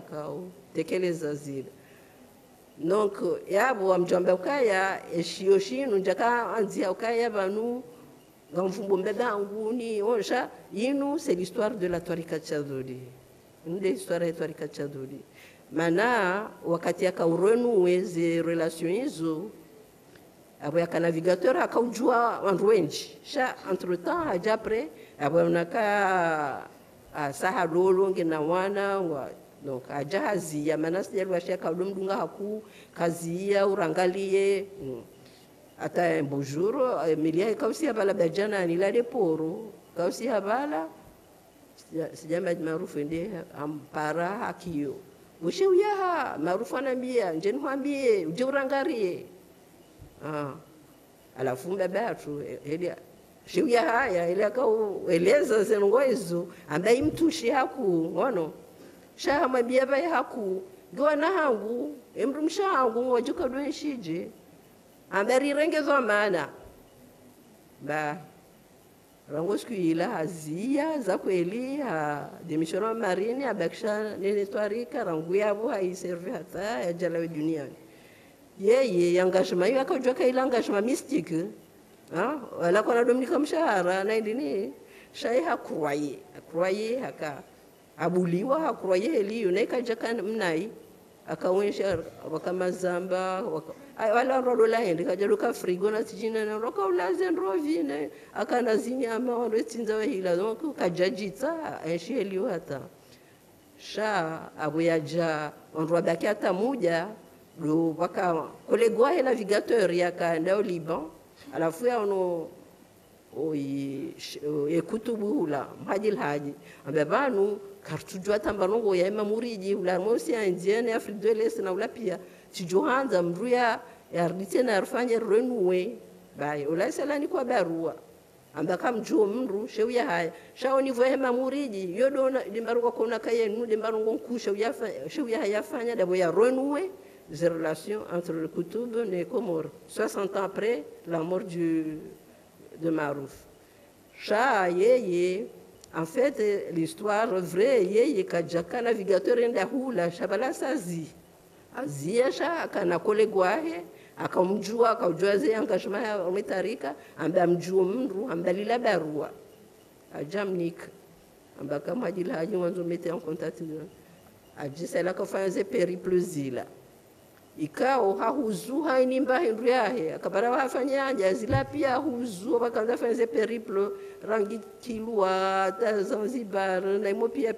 akautekeleza zile. Donc yabo amjamba ukaya eshio shinu njaka anzia ukaya banu ngamfumbo mbedangu ni onja inu c'est l'histoire de la Twarika Tchadoli. Une des histoires ya Twarika Tchadoli. Mana wakati akaurenu weze relation hizo abo yaka navigateur akaujua wandu wengi sha entre temps haja après abo naka saha lolo ngena wana wa donc ajahazi ya manasi ya lwashia kaudumdunga haku kazia urangalie ata bonjour Emilia kausi habala bajana anilale poro kausi habala sijama maarufu ende ampara hakio ushe uyaha maarufu anambia njeni mwambie uje urangarie alafu mbabatu elia shiuya haya ile akaueleza zengo hizo ambaye mtushi haku ngono sha mwambia bae haku gwana hangu emru mshangu wajuka dwenshije ambari rengezo maana ba rango sikuila hazia za kweli ha demishono marini abakisha nene Twarika rangu yabo haiserve hata ya jalawe duniani yeye engagement yake akajua kaila engagement mystique wala kona Dominika mshahara na ndini shai hakroye haka abuliwa hakroye eliyo na ikaja mnai akaonyesha wakama zamba wala rodo la hindi kajaruka frigo na tijina na roka ulaze ndrovi na akana zinyama wanwetinza wahila donc kajajita enshi eliyo hata sha abuyaja ondwa baki hata muja do waka kolegwa ya navigateur yakaenda au Liban alafu ya ono ekutubu la mhajil haji ambabanu kartujua tambanongo ya mamuriji ula mosi indienne Afrique de l'Est na ula pia tijohanza mruya ya arditena arfanye renouer bai ula selani kwa barua ambaka mjuo mru sheuya haya shao nivo ya mamuriji yodo dimbaruko kona kayenu dimbaruko nkusha sheuya haya fanya dabo ya renouer des relations entre le Koutoub et les Comores, 60 ans après la mort de Marouf. En fait, l'histoire vraie, yeye kajaka navigateur enda hula shabala sazi. Azia sha kana kolegwahe akamjua akaujua ze engagement ya Twarika amba mjua mru amba lila barua ajamnika amba kama ajila haji wanzo mete en contact ajisa la kafanya ze périple zila ikao hahuzu hainimba hindu yahe akabara wafanyanja zila pia huzu wakaanza fanya périple rangi Kilwa ta Zanzibar na imo pia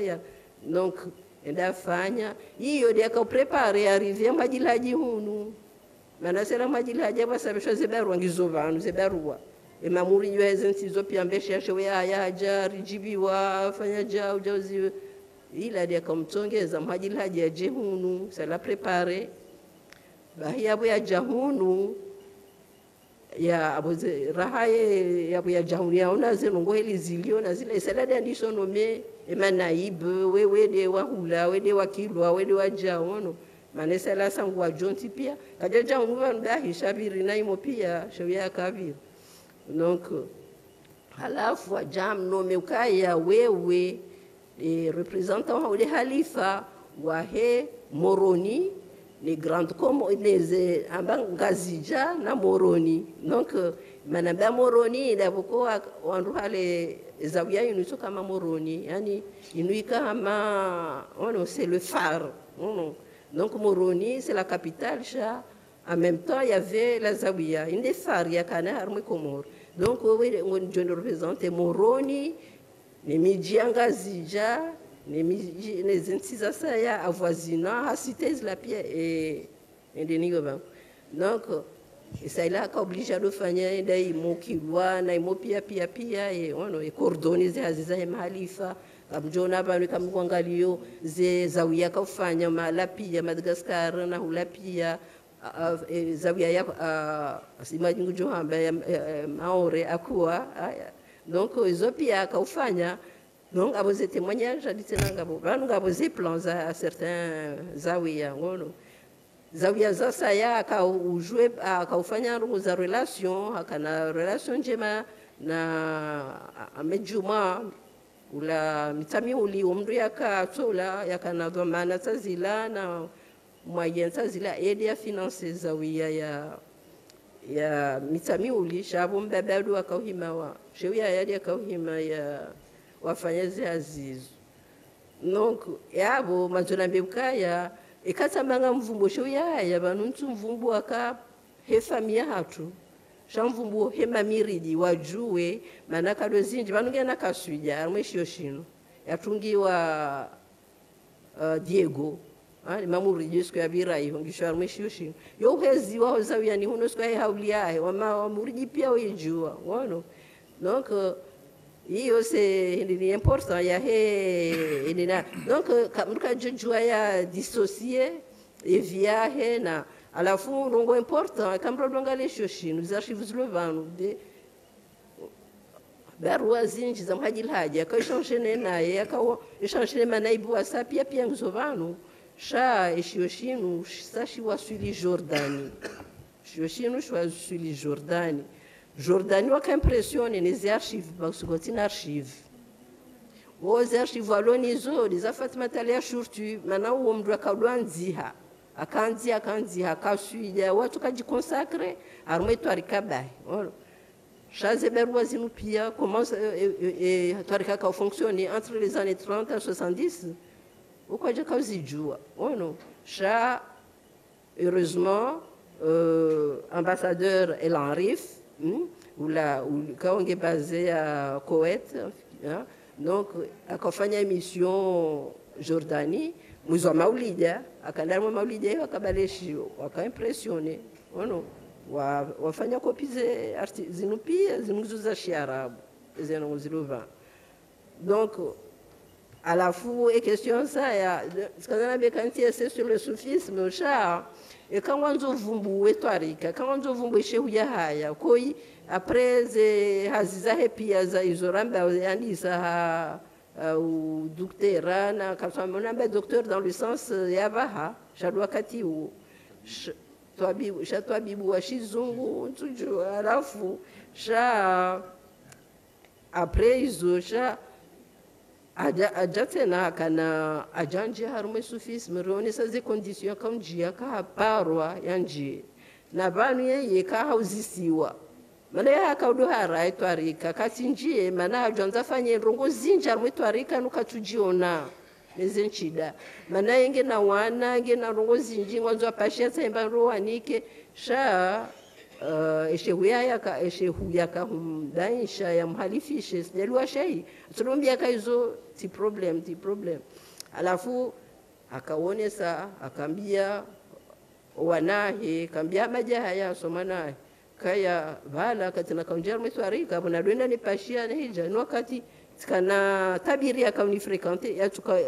ya donc enda fanya hiyo ndio akaprepare arriver majilaji hunu maana sera majilaji basabisha zebarua ngizovanu zebarua emamuri yeze ntizo pia mbesha shewe ya jari jibiwa fanya jao jauzi ila dia kamtongeza majilaji ya jehunu sala prepare bahia abo ya jahunu ya aboze rahaye ya abo ya jahunu ya ona zenongo heli zilio na zile sala dia ndiso nome emanaib wewe de wahula wewe de wakilwa wewe de wajaono manesa la sangu wa jonti pia kaja jahunu vandahi shabiri na imo pia shawia kavir donc halafu jam nome ukaya wewe les représentants des Khalifa wahe Moroni les grandes comme les ambangazija na Moroni donc manaba Moroni ndaboko wanduha les zawiya inuso kama Moroni yani inuika kama on c'est le phare donc Moroni c'est la capitale cha en même temps il y avait la zawiya une des phares ya kana harmo Comore donc on je représente Moroni ne miji angazija ne miji ne zintiza saya avoisinant a cité la pierre et ndenigo ba donc ça il a obligé de faire des mots qui voient na imo pia et on est coordonné aziza ya Khalifa kamjona banu kamwangalio ze zawiya kufanya mala pia Madagascar na hula pia zawiya ya simaji ngujohamba maore akua donc ils ont pia kaufanya donc aboze témoignage aditena ngabo banu ngabo ze plans à certains zawiya ngono zawiya za saya akaujue akaufanya za relation akana relation njema na amejuma ula mitami uli umru yakatola yakana dhamana tazila na moyen tazila aide ya finance zawia ya mitami uli shabo mbabadu akauhima wa shewia yadi akauhima ya wafanyazi azizu donc yabo mazona mbekaya ikatambanga mvumbo shewia ya banuntu mvumbo aka he famia hatu shamvumbu hema miridi wajue manaka dozinji vanongena kaswija amweshio shino yatungiwa Diego mamuridi siku ya bira hiyo ngisho amweshio shino yo hezi wao zawia ni huno siku ya hauliae wamuridi pia wijua wono donc hiyo c'est important ya he inina donc kamruka jujua ya dissocier eviahe na alafu rongo important kamro donga le shoshino os archivos lovano de barua zinji za mhajil haja akaishonshene naye akawa ishonshene manaibu wasapia pia ngzovano sha eshoshino sashi wasuli Jordani shoshino wasuli Jordani waka impressione les archives basugotina archive os archives alonizo des afatima talia shurtu mana uo mdu akadwanziha akanzi akasuija watu kajiconsacre arme twarika bai chaze berwa zinu pia comment twarika ka fonctionner entre les années 30 et 70 ou quoi já kauzijua ono cha heureusement ambassadeur El Arif ou kaonge basé à Koweït donc akafanya émission Jordanie mwizo maulida akandalmo maulida wakabaleshio wakaimpressione ono wafanya kopize zinupia zinuzuza shiarabu zeno ziluva donc à la fois et question ça ya skazana bekanti c'est sur le soufisme cha et quand on vumbu etwarika quand on vumbu shehu ya haya koi après haziza hepia za izoramba yanisa ou docteur na kasama namba docteur dans le sens yabaha shadwa katiu twabibu wa shizungu tuju alafu sha après izo sha aja tena kana ajanje harume soufisme rone sa ze conditions comme jia ka parwa yanje na banu yeye ka hauzisiwa mana ya kaudo hara etwarika katinjie mana ajonza fanye rongo zinja mwetwarika nukatujiona nezenchida mana yenge na wana nge na rongo zinji ngwanzo apashia tsemba roanike sha eshehu yaka humdaisha ya mhalifishe sijalua shei tulombia kaizo ti problem alafu akaonesa akambia wanahe kambia majaha ya somanahe kaya vala katina kaunjia mtwarika bona dwenda ni pashia na hija no wakati kana tabiri akauni fréquenter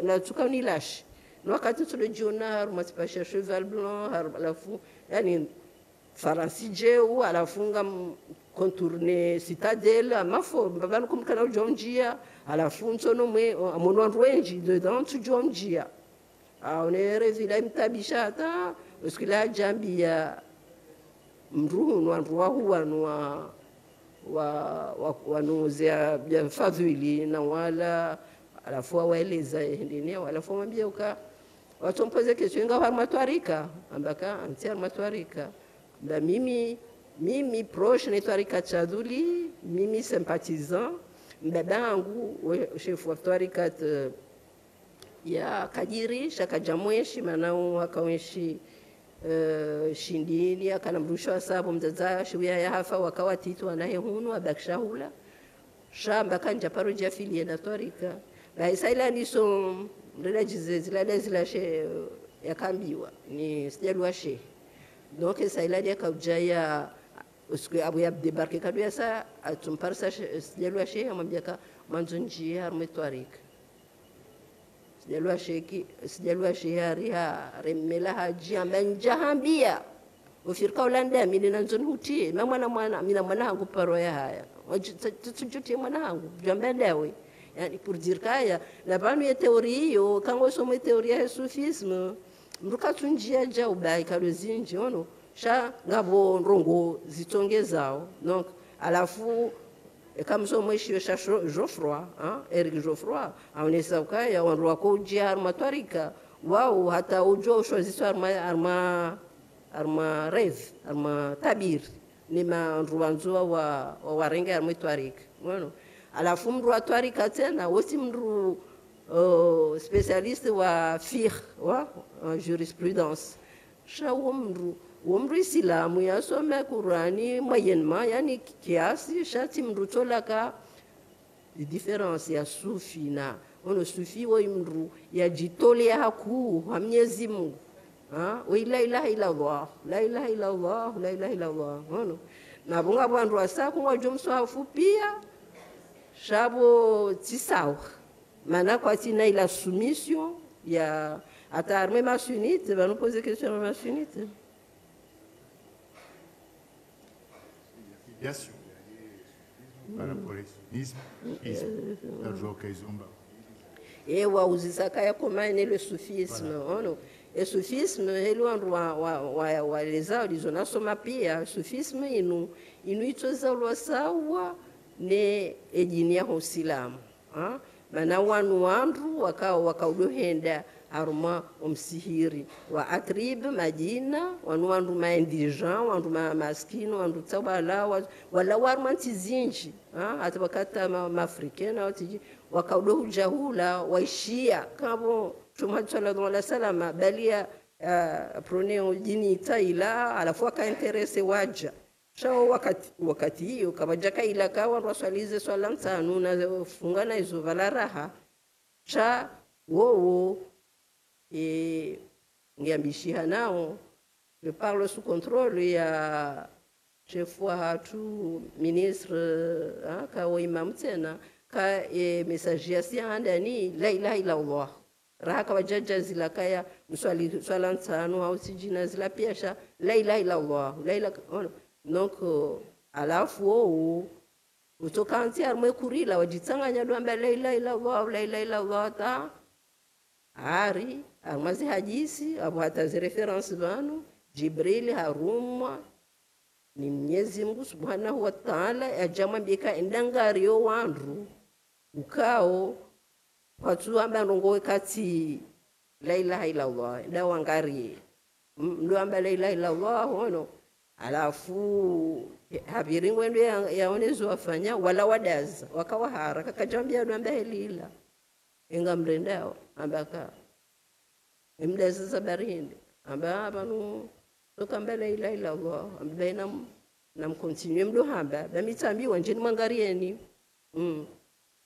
ya tuka ni lash no wakati tulijiona rumati cheval blanc alafu yani faransije ou alafunga contourner citadelle mafo babana kumkana ujonjia alafu nsono mwe amonwa rwenji dedans tujonjia aonere zila mtabisha hata uskila jambia mruhu wanruwa huwa wanuzia fadhili na wala alafu waeleza ndio alafu mwambia uka watompoze kesho ingawa matwarika ambaka antia matwarika na mimi proche ni twarika chaduli mimi sympathisant mbabangu chef wa twarika ya Kadiri shaka jamweshi manao akaweshi shindini akanamrusha sababu mzaza shwia ya hafa wakawatitu anaye hunu abakshahula shamba kanja paroja filie na twarika na isaila niso relajize zila she yakambiwa ni sijalwa she donc isaila dia kaujaya usiku abu ya debarke kadua sa atumparsa sijalwa she amwambia ka manzonjia harme twarika sijalwa shehari ha remela haji amenjahambia ufirika ulanda mimi nanzoni hutie na mwana mwana wangu paro ya haya tujutie mwana wangu jambendewe yani pour dire kaya na banu ya teoria hiyo kango somo teoria ya soufisme mruka tunjia ja ubai kalozinji ono sha ngabo rongo zitongezao donc alafu e kama so mwisho sha Geoffroy Eric Geoffroy aonesa ukaya wandu wako ujia arma twarika wao hata ujua ushoziswa arma rev arma tabir ni mandu wanzua wa warenga arma twarika bueno alafu mru atwarika tena wosi mru spécialiste wa fiqh wa jurisprudence shawo mru islamu yasoma Qurani moyennement yani kiasi shati mru tolaka différence ya sufi na ono sufi wo mru yajitolea haku wa Mwenyezi Mungu wa la ilaha illa Allah la ilaha illa Allah la ilaha illa Allah ono na bunga bandu asaku wajomswafu pia shabo tisao mana kwa tina ila soumission ya ata armée masunite va nous poser question à masunite filiation par rapport au sunnisme ewa uzisaka ya komane le soufisme ono e soufisme elo ndo wa leza lizona soma pia soufisme inu itoza lo sawa ne ejini ya Uislamu mana wandu wakaudohenda aruma umsihiri wa atrib majina wandu maindijan wandu maskini wandu tabala wala warma tizinji hata wakata maafrikana watiji wakaudohu jahula waishia kama Mtume sallallahu alaihi wasallam balia prone jini taila alafu akainteresse waja shao wakati hiyo kama jaka ila kawa waswalize swala mtano na fungana hizo vala raha cha woo ngiambishia nao je parle sous contrôle ya chef wa hatu ministre ka wa imam tena ka message si andani la ilaha illa Allah raha ka wajaja zila kaya mswali swala mtano au sijina zila piasha la ilaha illa Allah la ilaha donc alafu utoka antia mwekurila wajitanganya doamba la ilaha illa Allah la ilaha illa Allah ta ari amazi hadisi abo hata zi reference bano Jibril harumwa ni Mwenyezi Mungu Subhanahu wa Ta'ala ajamwambika endangario wandu ukao watu amba ndongo kati la ilaha illa Allah ndawangari ndo amba la ilaha illa Allah hono alafu habiri ngwendo yaonezo wafanya wala wadaza wakawa haraka kajambia ndo helila inga mrendao ambaka imdaza sabarinde amba banu toka mbele ila ila Allah ambaina na mkontinue mdo hamba bamitambi wanjeni mwangarieni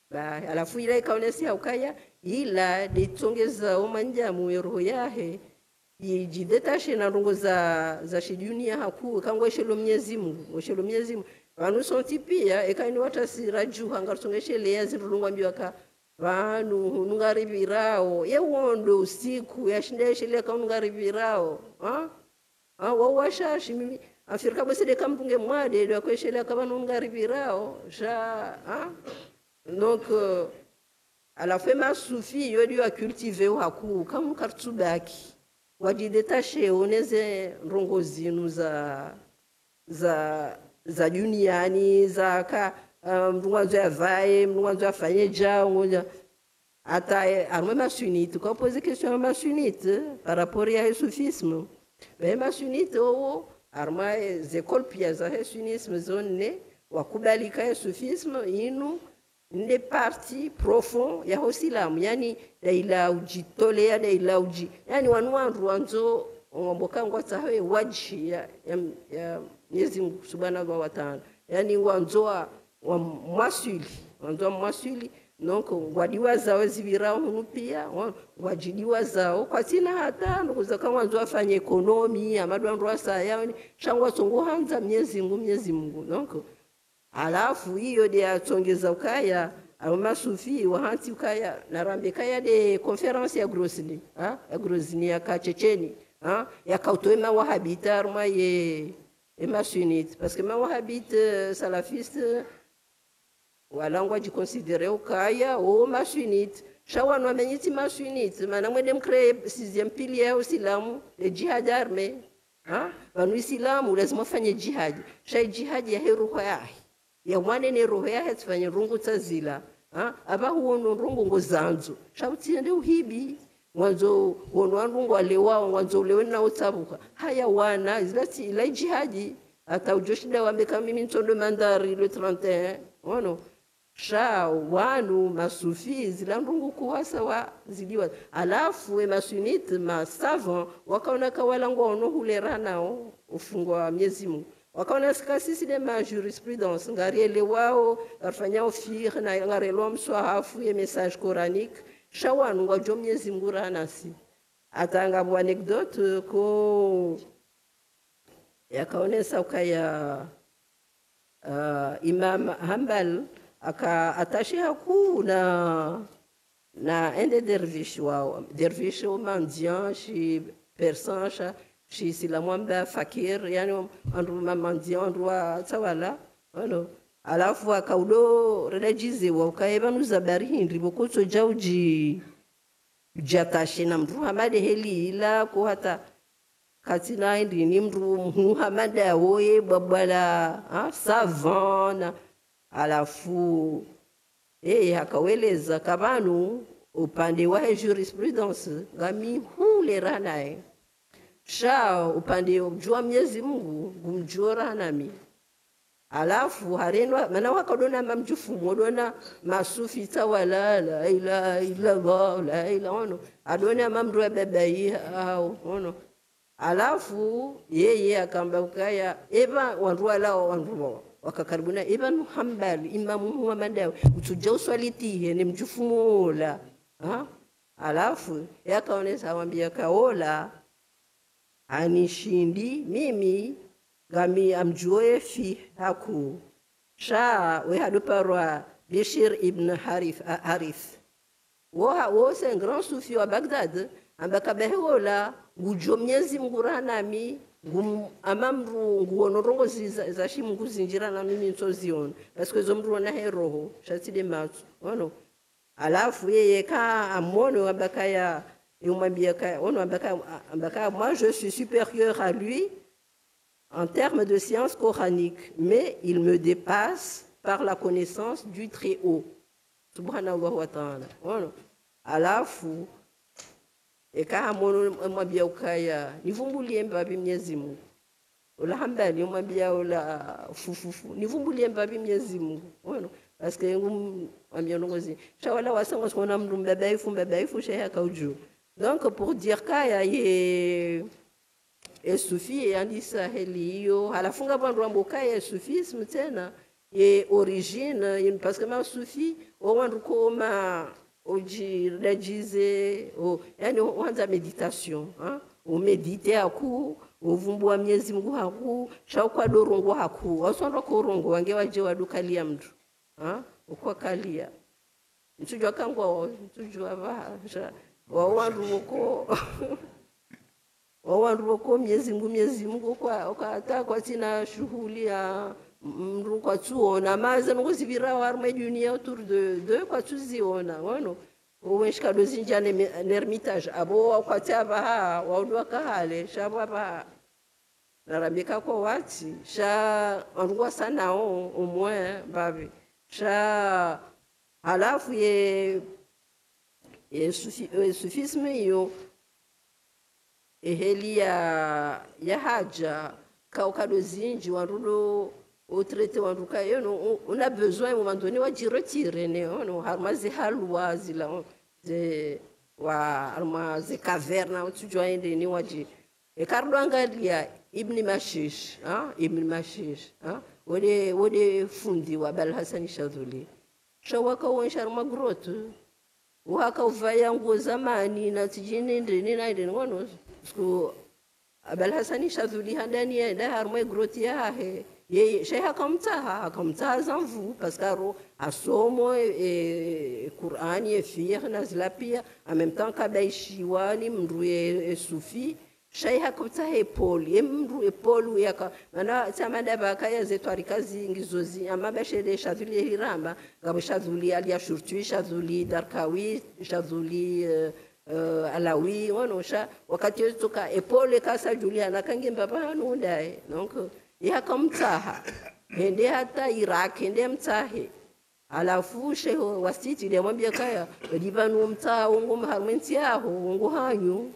ba alafu ile ikaonesia ukaya ila ditongeza umanjamu roho yahe yijidetashe na ndongo za shidunia haku kangweshelo Mwenyezi Mungu weshelo Mwenyezi Mungu vanu sonti pia ekaini watasira juu hangarsongeshe yazi ndungwambiwa ka vanu nungaribirao yewondo usiku yashindeshe ka nungaribirao wawashashi mimi Afrika bosede kampunge mwade ndio kweshele ka vanu nungaribirao sha donc à la fin ma soufi yo dio cultiver haku kamu kartubaki wajidetache oneze ndongozinu za duniani za ka mwanzo ya vae mwanzo afanye jao ata arme masunite quand poser question masunite par rapport à soufisme mais masunite arma école pia za sunnisme zone wakubalika ya soufisme inu nde parti profond ya Uislamu yani daila ujitolea daila uji yani wanwandu wanzo ngomboka ngwata hawe waji ya Mwenyezi Mungu Subhanahu wa Ta'ala yani wanzo wa mwasuli donc wadiwa zao zibirao hunu pia wajidiwa zao kwa tina hata nduguza kama wanzo afanye ekonomi amadwandu asa yani shangwa songo hanza Mwenyezi Mungu donc alafu hiyo de atongeza ukaya ama sufi wahanti ukaya narambe kaya de conference ya Grozny ya Grozny ya Checheni ya kautoema wahabita arma ye masunite parce que ma wahabite salafiste wala ngwa jiconsidérer ukaya masunite shawano amenyiti masunite mana mwede mcree 6e pilier ya Uislamu le jihad armé vanu Uislamu lazima fanye jihad shay jihad ya heru kwa yahi ya mwane ne roho ya hetfanye rungu tazila aba huono rungu ngozanzo shautiende uhibi mwanzo wono rungu alewao mwanzo ulewe na utabuka haya wana zilati ila jihadi ata ujoshida wambeka mimi ntondo mandari le 31 wono sha wanu masufi zilandungu kuwasa wa zidiwa alafu we masunite masavant wakaona kawala ngono hulera nao ufungwa Mwenyezi Mungu wakaona sikasisi de ma jurisprudence ngariele wao afanya ofir na ngarelo mswahafu ye message coranique sha wanu ngojo Mwenyezi Mungu ranasi atanga bu anecdote ko yakaonesa ukaya Imam Hanbal aka attaché haku na ende dervish wa mendiant shi persan shi silamwamba fakir yani andu mendiant andu tawala ono alafu akaudo redajize wa ukaeba nuzabari hindi bokoto jauji jatashi na mtu hamade heli ila ko hata katina hindi ni mtu Muhammad awoye babala savana alafu akaweleza kabanu upande wa jurisprudence ngami hulera naye sha upande ujua Mwenyezi Mungu gumjora nami alafu harenwa maana wakadona mamjufu modona masufi tawala la ilaha illa Allah la ilaha ono adona mamdwa babai au ono alafu yeye akamba ukaya eba wanrua lao wanrua wakakaribuna Ibn Hanbal Imam Muhammad utuja uswalitihe ni mjufumuola alafu yakaonesa awambia kaola anishindi mimi gami amjuoe fi haku sha we haduparwa Bishir ibn Harith wo c'est un grand soufi wa Baghdad ambaka behola gujo Mwenyezi Mungu ranami amamru nguonorongo za shimungu zinjira na mimi ntoziona parce que zomru na heroho shati de matu ono alafu yeye ka amono ambakaya yumwambia ka ono ambaka moi je suis supérieur à lui en termes de science coranique mais il me dépasse par la connaissance du très haut subhanahu wa ta'ala ono alafu eka mono mwambia ukaya nivumbulie mbabi Mwenyezi Mungu ola Hanbali mwambia ola fufufu nivumbulie mbabi Mwenyezi Mungu bueno parce que mwambia nongozi shawala wasanga sona mndu mbabaifu sheha kauju donc pour dire kaya ye sufi andisa heliyo alafunga bandu ambokaya sufisme tena ye origine parce que ma sufi wandu koma oji rejize yani wanza meditation o medite aku ovumbua Mwenyezi Mungu haku shauka dorongo haku wasonda ko rongo wange waje wadukalia mtu ukwa kalia mtujwa kangwa mtujwa ba wawandu wako Mwenyezi Mungu kwa hata kwa tina shughuli ya mru kwa tuona maze ngozibira warme dunia autour de kwa tuziona wono uweshika dozinja n'ermitage abo kwa taba waudwa kahale shababa narabika kwa wati sha angwa sana umwe babi sha halafu ye sufisme yo eheli ya haja kaukadozinji warudo au traité wanduka yono on a besoin à un moment donné wa retirer ne ono harmazi halwa zila ze wa harmazi caverna utujwa ende ni waji e kardo angalia ibn Mashish wode fundi wa Bal Hasan Shadhuli shawaka wonsha magroto waka uvaya nguo zamani na tijini ndini na ndini ngono sku Bal Hasan Shadhuli handani enda harma groti yahe ye sheikh akamtaha zanvu parce que asomo Qur'ani e fier na zilapia en même temps kabaishiwani mndu e sufi sheikh akamtaha epoli mndu epolu yaka mana tamanda bakaya zetwari kazi ngizozi amabashede shadhuli hiramba ngabo shadhuli ali ashurtui shadhuli darkawi shadhuli alawi wonosha wakati yotoka epole kasa juliana kange mbaba nundae donc yakamtaha hende hata Iraq hende mtahe alafu shehe wasiti ile mwambia kaya livanu mtaa ungu maharmenti yao ungu hanyu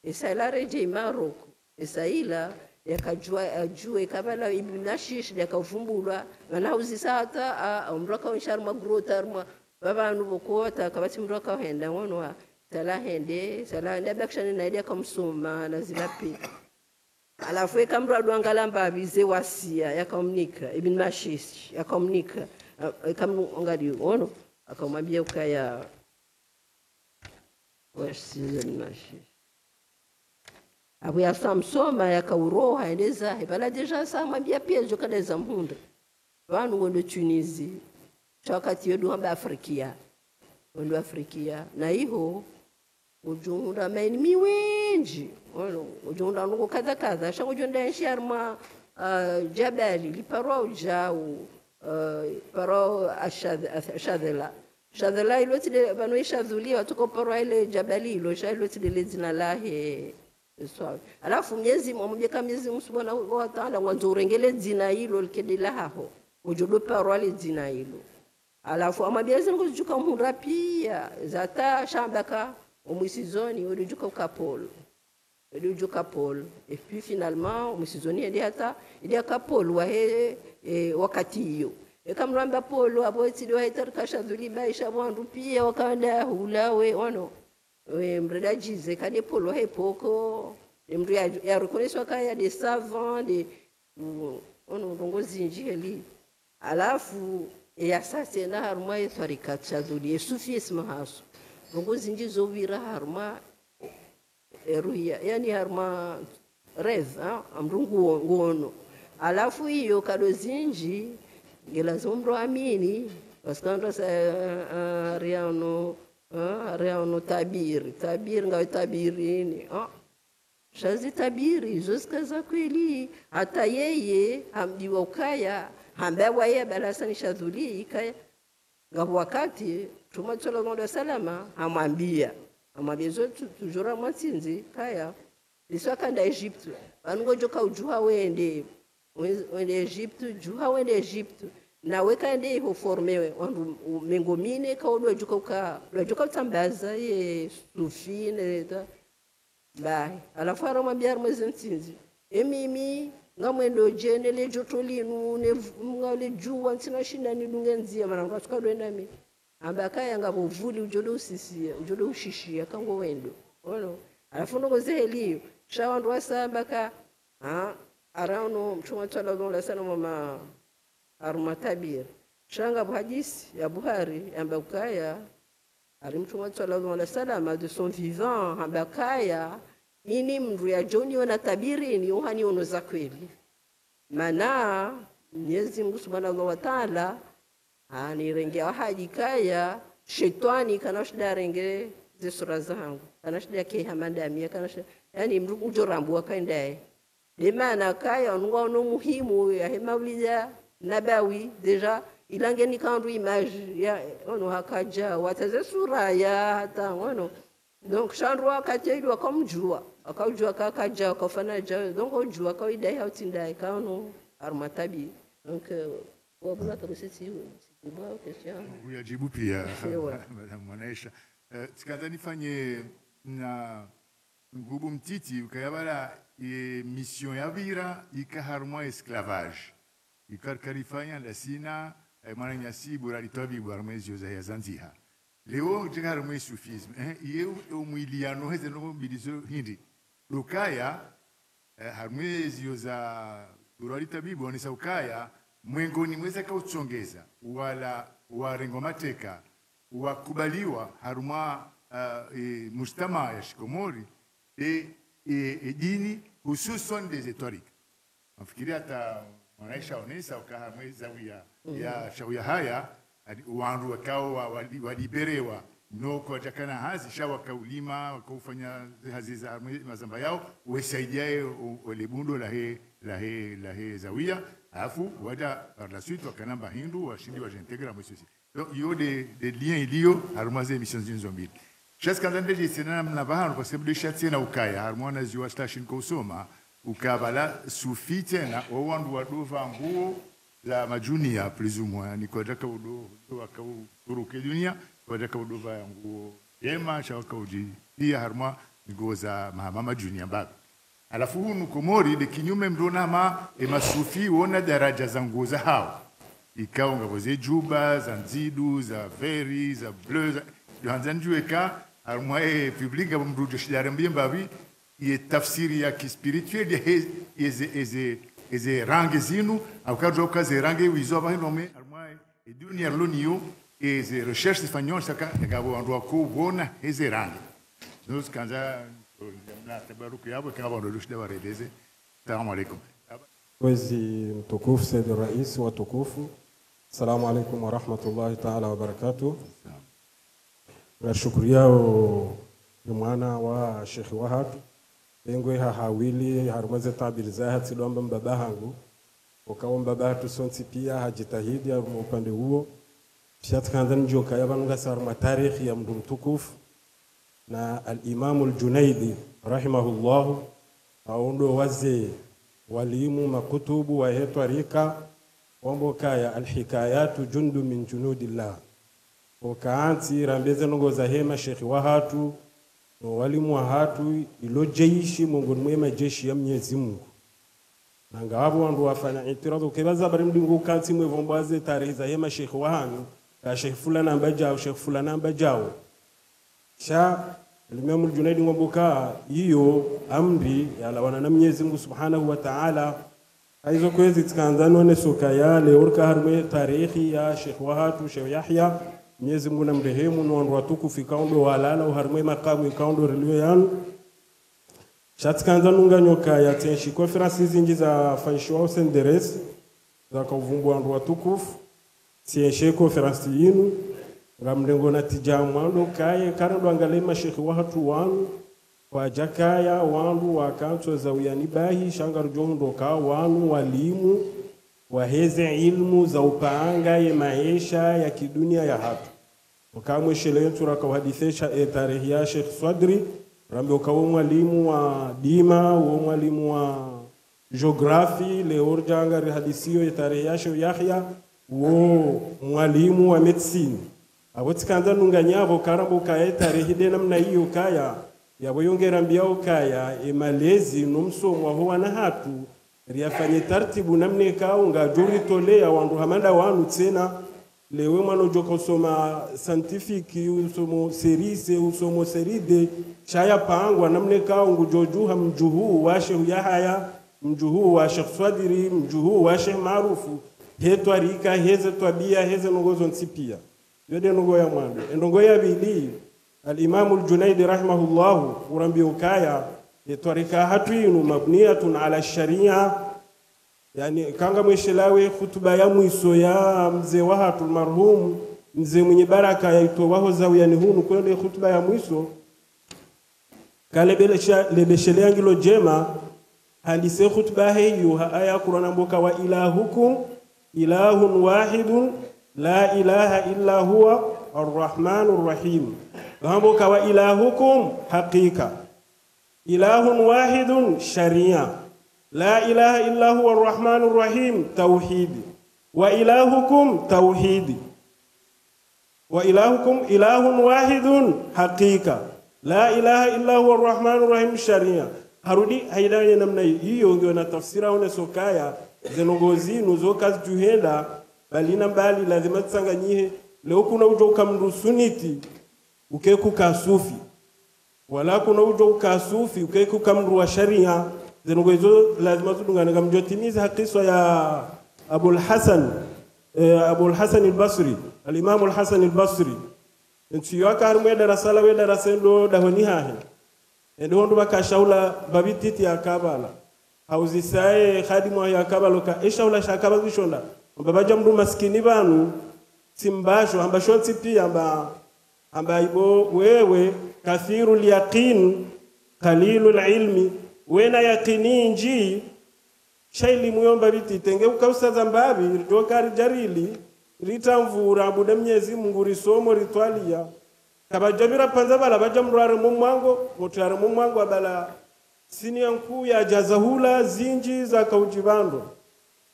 isaila reje Maroko isaila yakajua ajue kabala Ibn Nashish yakavumbulwa mana uzisa hata umraka onshar magrota arma babanu bokota kabati mraka henda ngono sala hende bakshani na ile kamsoma na zilapi alafu kamradu angalamba bize wasia yakamnika Ibn Nashish yakamnika kamwangalia ono akamwambia ukaya wasize Nashish abu ya samsoma yakauroha endeza bala deja samwambia pia jokadeza mhunda vanu wendo Tunisie chakati yedu hamba Afrikia wendo Afrikia na iho ujunda maenimi wengi ono ujunda nuko kadha shango jonda sharma jabali liparo ujao paro shadhela ilotile banu shadhulia tukoparo ile jabali ilo shadhile zina lahe sawa alafu Mwenyezi Mungu kama Mwenyezi Mungu Subhanahu wa Ta'ala mwanzo urengele zina hilo likedela hapo ujodo paro ile zina hilo alafu amabiyezi ngojuka mhura pia zata shambaka omusizoni ulijuka ukapolo ulijuka polo et puis finalement omusizoni ndi akapolo wa wakati hiyo ekamramba polo abo tsidi wa itarkasha dhuliba isha bwandu pia wakanda hulawe ono mredajize kade polo hepoko mri ya reconnaissance kaya des savants de ono rongozi njeli alafu ya sasa na haruma yatharika chadhuli sufisme haso rongozi njizo vira haruma eruya yani haruma reza amrungu ngono alafu hiyo kadozinji gelazomro amini paskando sa riano tabiri ngawe tabirini shazi tabiri zoskaza kweli hata yeye hamdiwa ukaya hambawa yeye balasani shadhuli ikaya ngapo wakati Mtume sallallahu alaihi wasallam amwambia zote tujora mwanzinzi kaya liswakanda Egypte vanongojoka ujua wende Egypte juha wende Egypte na weka ende ho formewe wandu mengomine kaodwa joka utambaza ye sufine ta bai alafu aramwambia mwezi nsinzi emimi ngamwendo jenele jotolinu ne ngale juwa ntsina shinda ni dungenzia mana ngasuka nami ambakaya ngabovuli ujodo usisia ujodo ushishia kango wendo ono alafu nongozeli shawandu wasambaka arano Mtume sallallahu alaihi wasallam mama arumatabir shanga hadisi ya Buhari ambakaya ari Mtume sallallahu alaihi wasallam de son vivant ambakaya ini mndu ya joni wana tabiri ni uhani ono za kweli mana Mwenyezi Mungu Subhanahu wa Ta'ala anirengea haji kaya shetani kana shida renge ze sura zangu kana shida ke hamadamia kana shida yani mndu ujorambu akaendaye de mana kaya ono muhimu ya hemauliza nabawi deja ilangeni kandu image ya ono hakaja wataze sura ya hata ono donc chandro akatejwa komjua akajua kakaja akafana ja donc ojua kaida ya utindai kano armatabi donc wabula tabusiti sibwa kesha uyajibu pia madam Mwanaisha tikadhani fanye na ngubu mtiti ukayabala mission ya vira ikaharmwa esclavage ikarkarifanya la sina mwana nyasi buralitobi bwarmezi ya Zanzibar leo jigarmwe sufisme yeu umwiliano heze no bilizo hindi lukaya harmezi yoza buralitabi bonisa ukaya mwengoni mweza kauchongeza wala warengo mateka wakubaliwa haruma mujtama ya Shikomori dini hususan des étoiles nafikiri hata Mwanaisha onesa ukahamweza ya shawia haya wandu wakao waliberewa no kwa jakana hazi shawa kaulima wakaufanya hazi za mazamba yao wesaidiae olebundo la he zawia alafu wada par la suite wakanamba hindu washindi wajintegra mwesosi donc yo des liens ilio harumaze missions zinzombili chaskandande jisena mnabaharu kwa sababu shatsi na ukaya harmona ziwa station kusoma ukabala sufi tena wandu waduva nguo za majunia plus ou moins ni kwa jaka udo wakauruke dunia kwa jaka udo va nguo yema shaka uji pia harma nguo za mama junia babu. Alafu hunu Komori de kinyume mdona ma masufi wona daraja za nguo za hao ikawa ngaboze juba za nzidu za veri za bleu yohanza njueka harma public abo mrujo shidare mbimbabi ye tafsiri ya kispirituel ya eze rangi zinu au kajo kaze rangi wizo ba nome armai e dunia lonio eze recherche espagnol saka ngabo andwa ko bona eze rangi nos kanza na tabaruku yabo kama ndo dushida waredeze. Assalamu alaykum. Mwezi mtukufu Sayyid Rais wa tukufu. Assalamu alaykum wa rahmatullahi ta'ala wa barakatuh. Nashukuru yao mwana wa Sheikh Wahab Engwe hawili harumaze tabiri za hati lomba mbaba hangu ukawa mbaba hatu sonti pia hajitahidi ya upande huo shatukanza njoka ya banunga saruma tarikhi ya mdu mtukufu na al-Imam al-Junaidi rahimahullahu aundo waze walimu makutubu wa hetu rika wambo kaya al-hikayatu jundu min junudillah ukaanti rambeze nungo za hema Sheikh Wahatu no walimu wa hatu ilo jeshi mungoni mwema jeshi ya Mwenyezi Mungu nanga hapo wandu wafanya itirazo kebaza bari mdingu kanti mwe vombaze tarehe za hema Sheikh Wahanu ka Sheikh fulana ambajao Sheikh fulana ambajao sha Imam al-Junaidi ngomboka hiyo amri ya lawana na Mwenyezi Mungu Subhanahu wa Ta'ala aizo kwezi tkanzano ne soka yale urka harme tarehe ya Sheikh Wahatu Sheikh Yahya Mwenyezi Mungu namrehemu no wandu watukufu kaundo walala uharmwe makamu kaundo relio yanu shatkanza nunga nyoka ya tenshi conference zingi za faishwa senderes za kuvumbu wandu watukufu tienshe conference yinu ngamlengo na tijamu ando kaye karando angalema Sheikh Wahatu wanu kwa jakaya wandu wakanto za uyanibahi shangarujondo ka wanu walimu waheze ilmu za upaanga ya maisha ya kidunia ya hatu ukamwe shele yetu rakawahadithesha tarehe ya Sheikh Swadri rambe ukawa mwalimu wa dima uo mwalimu wa geography leo janga rihadisio tarehe ya Sheikh Yahya uo mwalimu wa medicine abotikanza nunganyabo karambo kaye tarehe de namna hiyo kaya yabo yongera mbiao kaya emalezi nomsomwa huwa na hatu riafanye tartibu namne kaunga juri tolea wandu hamanda wanu tena lewe mwana joka usoma scientific usomo serise usomo seride chaya pangwa namne kaungu jojuha mjuhu wa Sheikh Yahya mjuhu wa Sheikh Swadiri mjuhu wa Sheikh maarufu hetwa rika heze twabia heze nongozo nsipia yode nongo ya mwando ndongo ya bili al-Imam al-Junaidi rahimahullahu urambi ukaya twarika hatu yinu mabniyatun ala sharia yani kanga mweshelawe khutba ya mwiso ya mzee Wahatu marhum mzee mwenye baraka yaitwa waho zawiyani hunu kwende khutba ya mwiso kale lebeshele angilo jema halise khutba hiyo aya Qur'an mboka wa ilahukum ilahun wahidun la ilaha illa huwa arrahmanur rahim mboka wa ilahukum haqiqa ilahun wahidun sharia la ilaha illa huwa arrahmanur rahim tauhid wa ilahukum tauhid wa ilahukum ilahun wahidun haqiqa la ilaha illa huwa arrahmanur rahim sharia harudi haidanye namna hiyo ndio na tafsira one sokaya zenongozi nuzokazi juhenda balina mbali lazima tsanganyihe leo kuna ujoka mrusuniti ukeku kasufi wala kuna ujoka sufi ukeku kamru wa sharia zenongozo lazima tudungana kamjotimiza hakiswa ya Abul Hasan al-Basri al-Imam al-Hasan al-Basri ntiyo akarumwe darasala we darasendo dahoni hahe ndo ndo bakashaula babititi ya kabala hauzisae khadimu ya kabalo ka eshaula shakaba bishonda babaja mdu maskini banu simbasho ambasho tipi amba ibo wewe kathirul yaqin qalilul ilmi wena yaqini nji shaili muyomba biti tenge ukausaza mbabi ndokari jarili ritamvura bude Mwenyezi Mungu risomo ritwalia kabajabira panza bala baja mrare mumwango mutare mumwango bala sini yanku ya jazahula zinji za kaujibando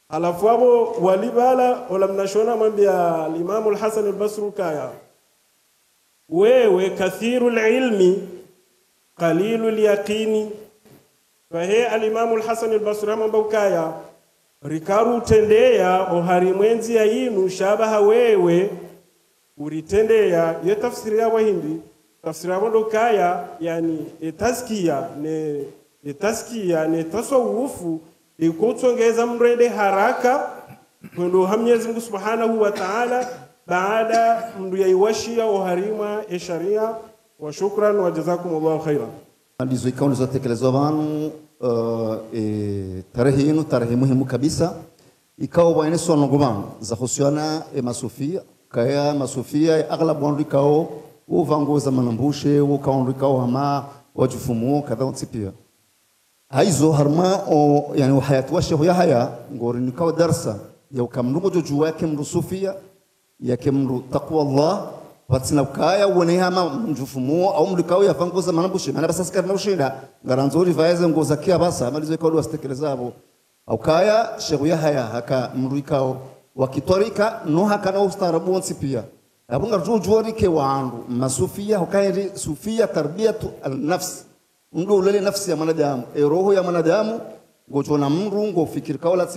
alafu abo walibala wala mnashona mwambia al-Imam al-Hasan al-Basri kaya wewe kathirul ilmi qalilul yaqini fahe al-Imam al-Hasan al-Basri mwambia kaya rikaru tendea ohari mwenzi ya inu shabaha wewe uritendea ye tafsiri ya wahindi tafsiri ya ndo kaya yani taskia ne tasawufu ikutsongeza mrende haraka kwendo Mwenyezi Mungu Subhanahu wa Ta'ala baada mndu yaiwashia oharima ya sharia wa shukran wa jazakumullahu khairan. Ndizo ikawa zotekelezwa vanu tarehe muhimu kabisa ikawa waeneso nongomano za husiana masufia kaya masufia aghlab wandu ikao uvangoza manambushe ukawandu ikao hama wajufumu kadha utsipia haizo harma o yani hayatu wa shehu ya haya ngori nikawa darsa ya ukamnungo jojuwa yake mru sufia yake mru taqwa Allah watsina kaya wone hama mjufumu au mlikao yavangoza manambushe maana basa sikari na ushinda ngaranzori vaeze ngoza kia basa malizo ikao wasitekelezabo au kaya shehu ya haya haka mru ikao wakitorika no haka na ustarabu onsipia abunga jojuwa ke wandu masufia hukayri sufia tarbiyatu al-nafs ndo ulele nafsi ya mwanadamu roho ya mwanadamu ngojona mru ngofikiri kaula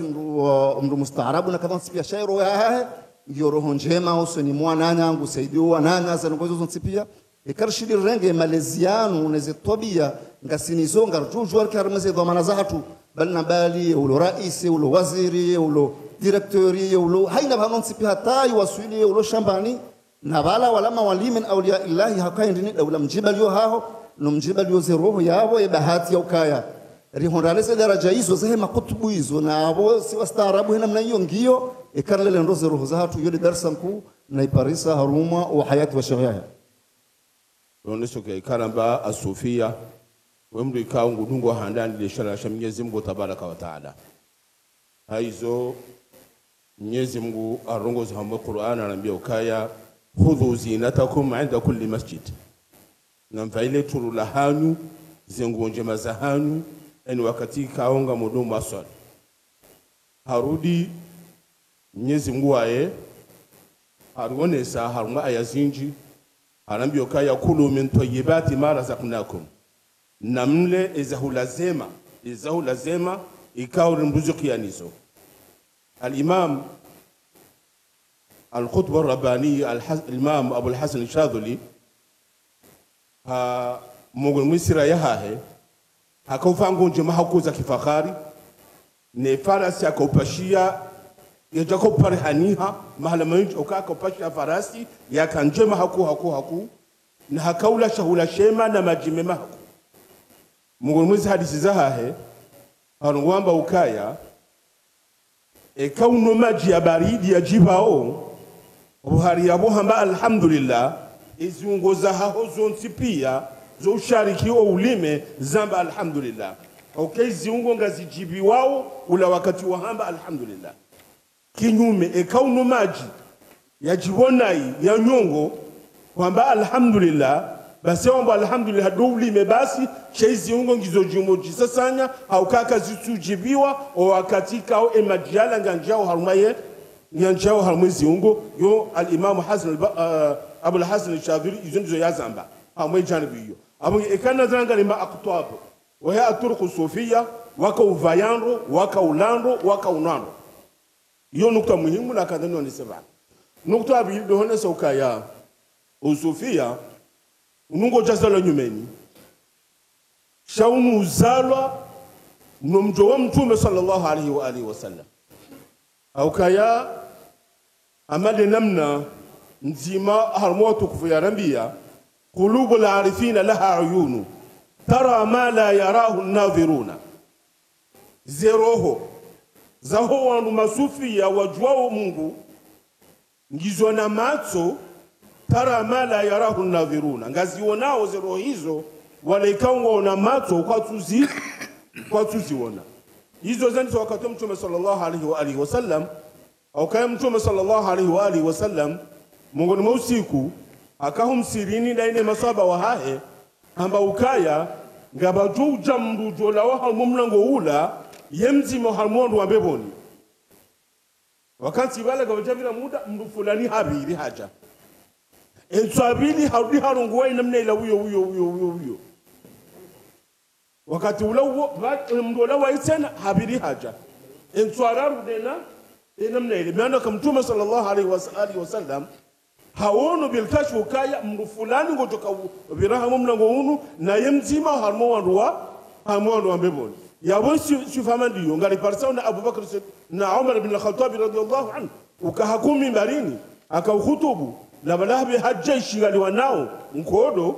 mru mustaarabu na kadha sipia shairo ya ndio roho njema usoni mwananya ngusaidiwa nanya sana ngozo nsipia ikarshidi renge maleziano uneze tobia ngasinizo ngarjuju arkarmaze dhamana zatu balna bali ulo raisi ulo waziri ulo directori ulo haina banon sipia tai waswili ulo shambani na bala wala mawalimin awliya illahi hakaindini dawla mjibal yo hao no mjibal yo roho yabo bahati ya ukaya rihondalese daraja hizo zehema kutubu hizo na abo si wastaarabu hina mna hiyo ngio ikarlele ndoze roho zatu yodi darsa mkuu na iparisa haruma wa hayati wa sharia onesho ke karamba asufia wemri kaungu dungo handani le shara Mwenyezi Mungu tabaraka wa taala haizo Mwenyezi Mungu arongoza hamwe Qur'an anambia ukaya khudhu zinatakum 'inda kulli masjid namfaile turula hanu zengonje mazahanu eni wakati kaonga mudumu aswali harudi Mwenyezi Mungu aye haruonesa harunga ayazinji anambia ukaya kulu min tayyibati ma razaqnakum namle izahu lazima ikawa mruzuki yanizo al-Imam الخطبة الربانية الإمام أبو الحسن الشاذلي مغل مصر يهاه hakaufangu njema hakuza kifahari ne farasi akaupashia yajako parhaniha mahala manji ukakopashia farasi yakanjema haku na hakaula shahula shema na majimema haku mugul mwizi hadisi zahahe harungwamba ukaya kauno maji ya baridi ya jibao buhari ya buhamba alhamdulillah izungoza haho zonsi pia zo ushariki o ulime zamba alhamdulillah ziungo ngazijibi wao ula wakati wahamba alhamdulillah kinyume kauno maji ya jibonai ya nyongo kwamba alhamdulillah basi wamba alhamdulillah do ulime basi ziungo ngizojumo jisasanya au kaka zitujibiwa o wakati kao emajiala nganjao harumaye nganjao harumwezi ungo yo al-Imam Hasan Abu al-Hasan al-Shadhili izunzo yazamba hamwe janibi yo abu ekana zanga ni maqtab wa hiya at-turuq as-sufiyya waka uvayando waka ulando waka unando yo nukta muhimu na kadhano ni sema nukta abi do hone sokaya usufia unungo jazalo nyumeni shaunu uzalwa nomjo wa mtume sallallahu alaihi wa alihi wasallam au kaya amade namna nzima harmoto kufuya rambia qulubul arifina laha uyunu tara ma la yarahu an-nadhiruna zeroho zaho wandu masufia wajwao Mungu ngizwa na macho tara ma la yarahu an-nadhiruna ngazionao zeroho hizo wale ikawa na macho kwa tuziona hizo zani wakati mtume sallallahu alaihi wa alihi wasallam au kaya mtume sallallahu alaihi wa alihi wasallam mungoni mwa usiku akahumsirini daine masaba wa hahe amba ukaya ngabaju jamru jola wa halmumlango ula yemzimo halmondu wa beboni wakati wala gawajavira muda mndu fulani habiri haja enswabili harudi harunguwa inamna ila uyo wakati ulawo mndu ulawa itena habiri haja enswararu dena inamna ila miano kamtume sallallahu alaihi wasallam hawono bilkashfu kaya mndu fulani ngotoka virahamu mlango unu na yemzima harmo wanduwa mbeboni yabo sifamandi yo ngari parsa na Abubakar na Umar ibn al-Khattab radiyallahu anhu ukahakumi barini akauhutubu na balabi hajjeshi gali wanao mkodo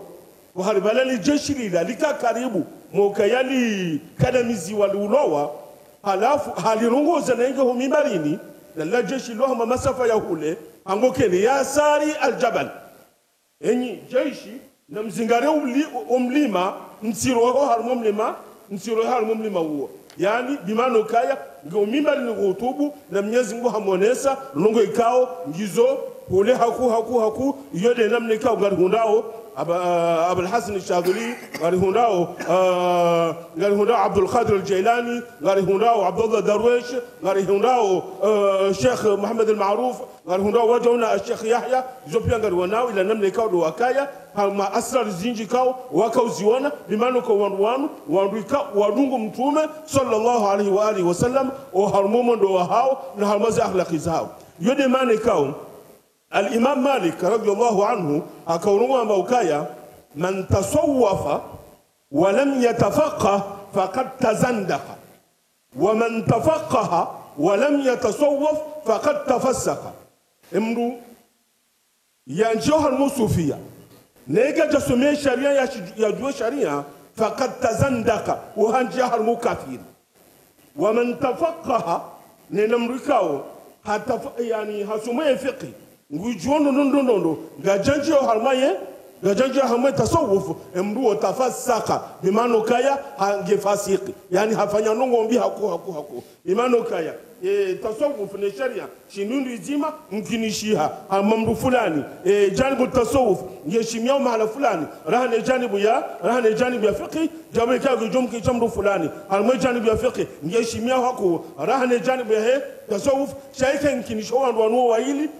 waharibalali jeshi lila lika karibu mokayali kadamizi waliulowa halafu halirunguza na inge humimbarini na la jeshi loha masafa ya hule angokeni ya sari aljabal enyi jeshi na mzingare umlima msiroho harmo mlima huo yani bimano kaya ngomimbarini ngutubu na Mwenyezi Mungu hamonesa nungo ikao ngizo hule haku yode namne ikao garihundao Abul Hasan al-Shadhili garihundao Abdul Qadir al-Jailani garihundao Abdullah Darwish garihundao Sheikh Muhammad al-Ma'ruf garihundao wajona Sheikh Yahya zopia gariwanao ila namne ikao do wakaya ma asrar zinji kao wakauziona bimano kwa wadungu mtume sallallahu alaihi wasallam o harmumo ndo hao na harmazi akhlaqi zao yode mane kao al-Imam Malik radiyallahu anhu akaurungu amba ukaya man tasawwafa wa lam yatafaqqa faqad tazandaqa wa man tafaqqaha wa lam yatasawwaf faqad tafassaqa imru yanjo harmusufia nega jasome sharia ya jua sharia faqad tazandaqa wa hanja harmu kafir wa man tafaqqaha nenamrikao hata yani hasume fiqh ngujono ndondo gajanji harmaye tasawuf emruo tafassaka bimano kaya hange fasiki yani hafanya ngombi haku bimano kaya tasawuf ni sharia shinundu izima mkinishiha hamamru fulani janibu tasawuf yeshimia mahala fulani rahane janibu ya fiqh jabe kago jomki chamru fulani harmaye janibu ya fiqh yeshimia haku rahane janibu ya tasawuf shaika mkinisho wandu waili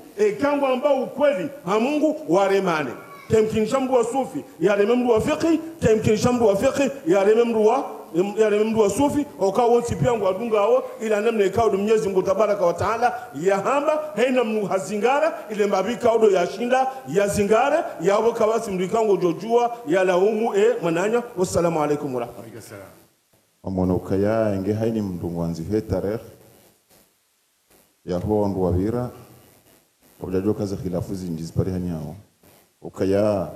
kangu ambao ukweli Mungu waremane temkinisha mdu wa sufi yareme mdu wa fiqh temkinisha mdu wa fiqh yareme mdu wa sufi okawo sipiangu adungao ila namne ikao Mwenyezi Mungu Tabaraka wa Taala yahamba haina mnu hazingara ile mbabika odo yashinda yazingare yabo kawasi mdikango jojua yalaumu mananya. Wassalamu alaikum warahmatullahi wabarakatuh. Amono kaya enge haini mdu wanzi he tarehe ya huo ndu wavira wajajua kaza khilafu zinjizipari hanyao ukaya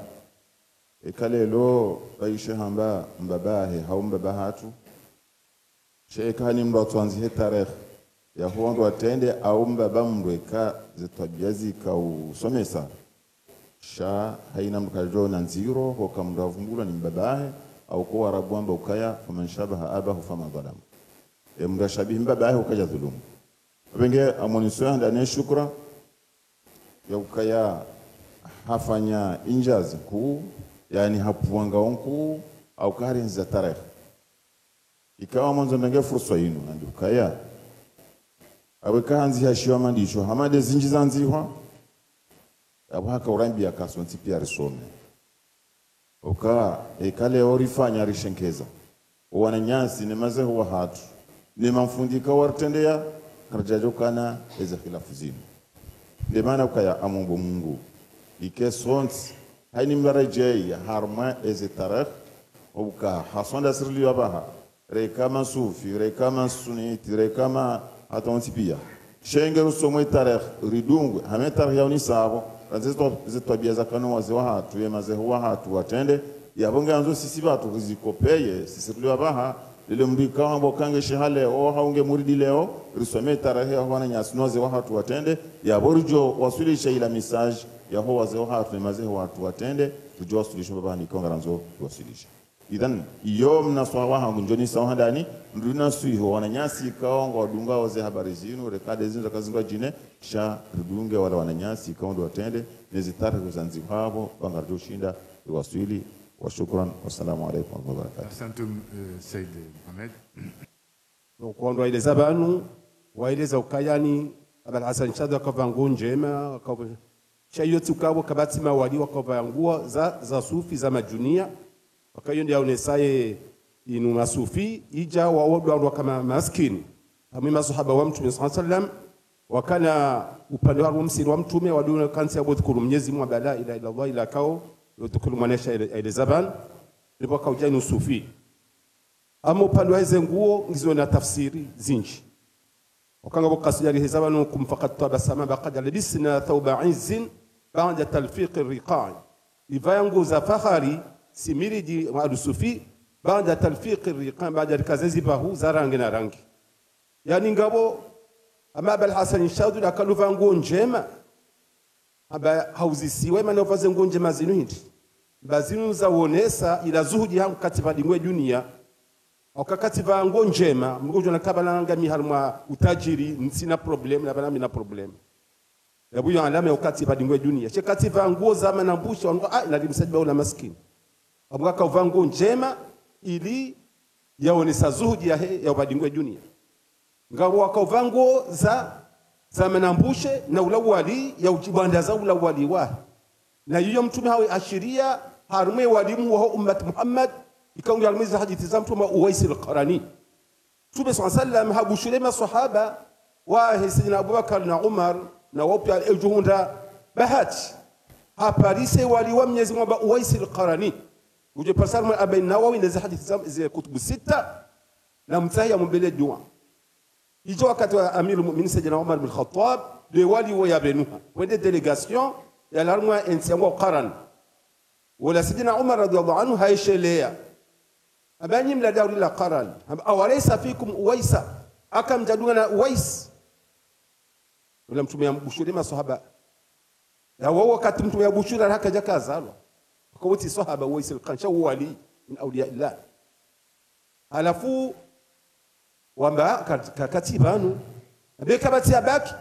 ekalelo baishe hamba mbabahe hau mbabahatu sheeka hani mdu watuanzi he tarehe ya huo ndu watende au mbaba mdu eka zitwabiazi ka usomesa sha haina mdu kajo na nziro waka mdu wavumbula ni mbabahe au kuwa rabu amba ukaya faman shabaha abahu fama dhalamu mdu shabihi mbabahe ukaja dhulumu wenge amonisoya ndane shukra ya ukaya hafanya injazi kuu yani hapuanga onku au karenza tarehe ikawa mwanzo ndenge fursa yinu ndio ukaya aweka hanzi hashiwa mandisho hamade zinji zanziwa abaka urambia kasonti pia risome oka ekale orifanya rishenkeza wananyasi nemaze huwa hatu nimamfundika wartendea karajajokana eza khilafu zinu ndemana ukaya amumbu Mungu ike sonti haini mlarajei harma eze tarakh uka hasonda sirli wabaha rekama sufi rekama suniti rekama atonti pia shengeru somo tarakh ridungu hame tarakh yauni sabo zito biaza kanu wazewa hatu yemazewa hatu watende yabonga anzo sisi batu rizikopeye sisirli wabaha lile mbika wambo kange shihale o haunge muridi leo risome tarehe wana nyasinoze wa hatu watende ya borjo wasulisha ila message ya ho waze wa hatu maze watu watende tujo wasulisha baba ni konga ranzo wasulisha idhan iyo mnaswa wa hangu njoni sawa ndani nduna suiho wana nyasi kaongo wadunga waze habari zinu rekade zinu zakazinga jine sha rudunge wala wana nyasi kaondo watende nezitare kuzanzibabo bangarjo shinda wasuli wa shukran. Wassalamu alaikum wa barakatuh. Asantum Said Mohamed. Donc on doit les abanu wa ileza ukayani abal Hasan Shadwa akava nguo njema akava shayo tukabo kabati mawali wakava nguo za sufi za majunia wakayo ndio unesaye inu masufi ija waodwa kama maskini kama masahaba wa mtume sallallahu alaihi wasallam wakana upande wa msiri wa mtume waduna kansi abudhkuru Mwenyezi Mungu bala ila Allah ila kao yotukulu mwanesha ile zaban ndipo kaujani usufi ama upande wa hizo nguo ngizo na tafsiri zinji wakanga bokasijali hizabanu kumfaqat tabasama baqad labisna thawba izzin ba'da talfiq ar-riqa' ivaya nguo za fahari simiriji wa sufi ba'da talfiq ar-riqa' ba'da kazazi bahu za rangi na rangi yani ngabo ama Abul Hasan Shadwa akaluva nguo njema aba hauzisiwe maana uvaze nguo njema zinu hindi bazinu za uonesa ila zuhudi yangu katika dingwe dunia wakakativa nguo njema mgonjwa nakabala ngami halma utajiri sina problem na bana mina problem yabu yo alama wakati badingwe dunia che kativa nguo za manambusha na limsajba una maskini abwaka uva nguo njema ili yaonesa zuhudi ya badingwe dunia ngabo wakauva nguo za manambushe na ulawali ya ujibanda za ulawali wa na yiyo mtume hawe ashiria harume walimu wa ummat Muhammad ikaunga almiza hadithi za mtume Uwais al-Qarani Mtume sallallahu alayhi wasallam habushule masahaba wa Sayyidina Abubakar na Umar na wapi al-juhunda bahati haparise wali wa Mwenyezi Mungu Uwais al-Qarani uje pasal Ibn Nawawi na hadithi za kutubu sita na mtaya mbele dua ijo wakati wa Amir al-Mu'minin Sayyidina Umar bin Khattab de wali wa yabenuha wende delegation ya larmwa ensiango qaran wala Sayyidina Umar radiyallahu anhu haishelea abani mla dauri la qaran awalaysa fikum Uwaisa akam jaduna Uwais wala mtume ambushuri masahaba na wao wakati mtume ambushuri hakaja kazalwa kwa wote sahaba Uwais al-Qansha wali min awliya Allah alafu wamba katibanu abeka bati abaki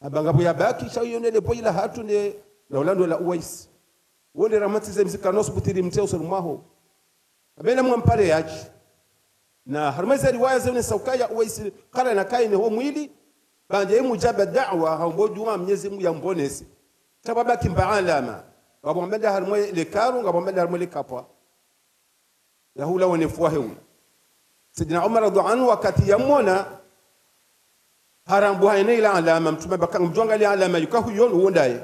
abangabo yabaki shayonele boila hatu ne na ulando la Uwais wole ramatize mzikanosu butiri mteo solmaho abena mwampale yachi na harmaza riwaya zene saukaya Uwais qala na kaine ho mwili banje mujaba da'wa haumbojuwa Mwenyezi Mungu yambonese tababa kimbaalama wabomba harmoye le karu ngabomba harmoye le kapwa yahula wonefuahe ule Sayyidina Umar radhiallahu anhu wakati yamona harambu haina ila alama mtume bakanga mjonga ila alama yukahu yon uondaye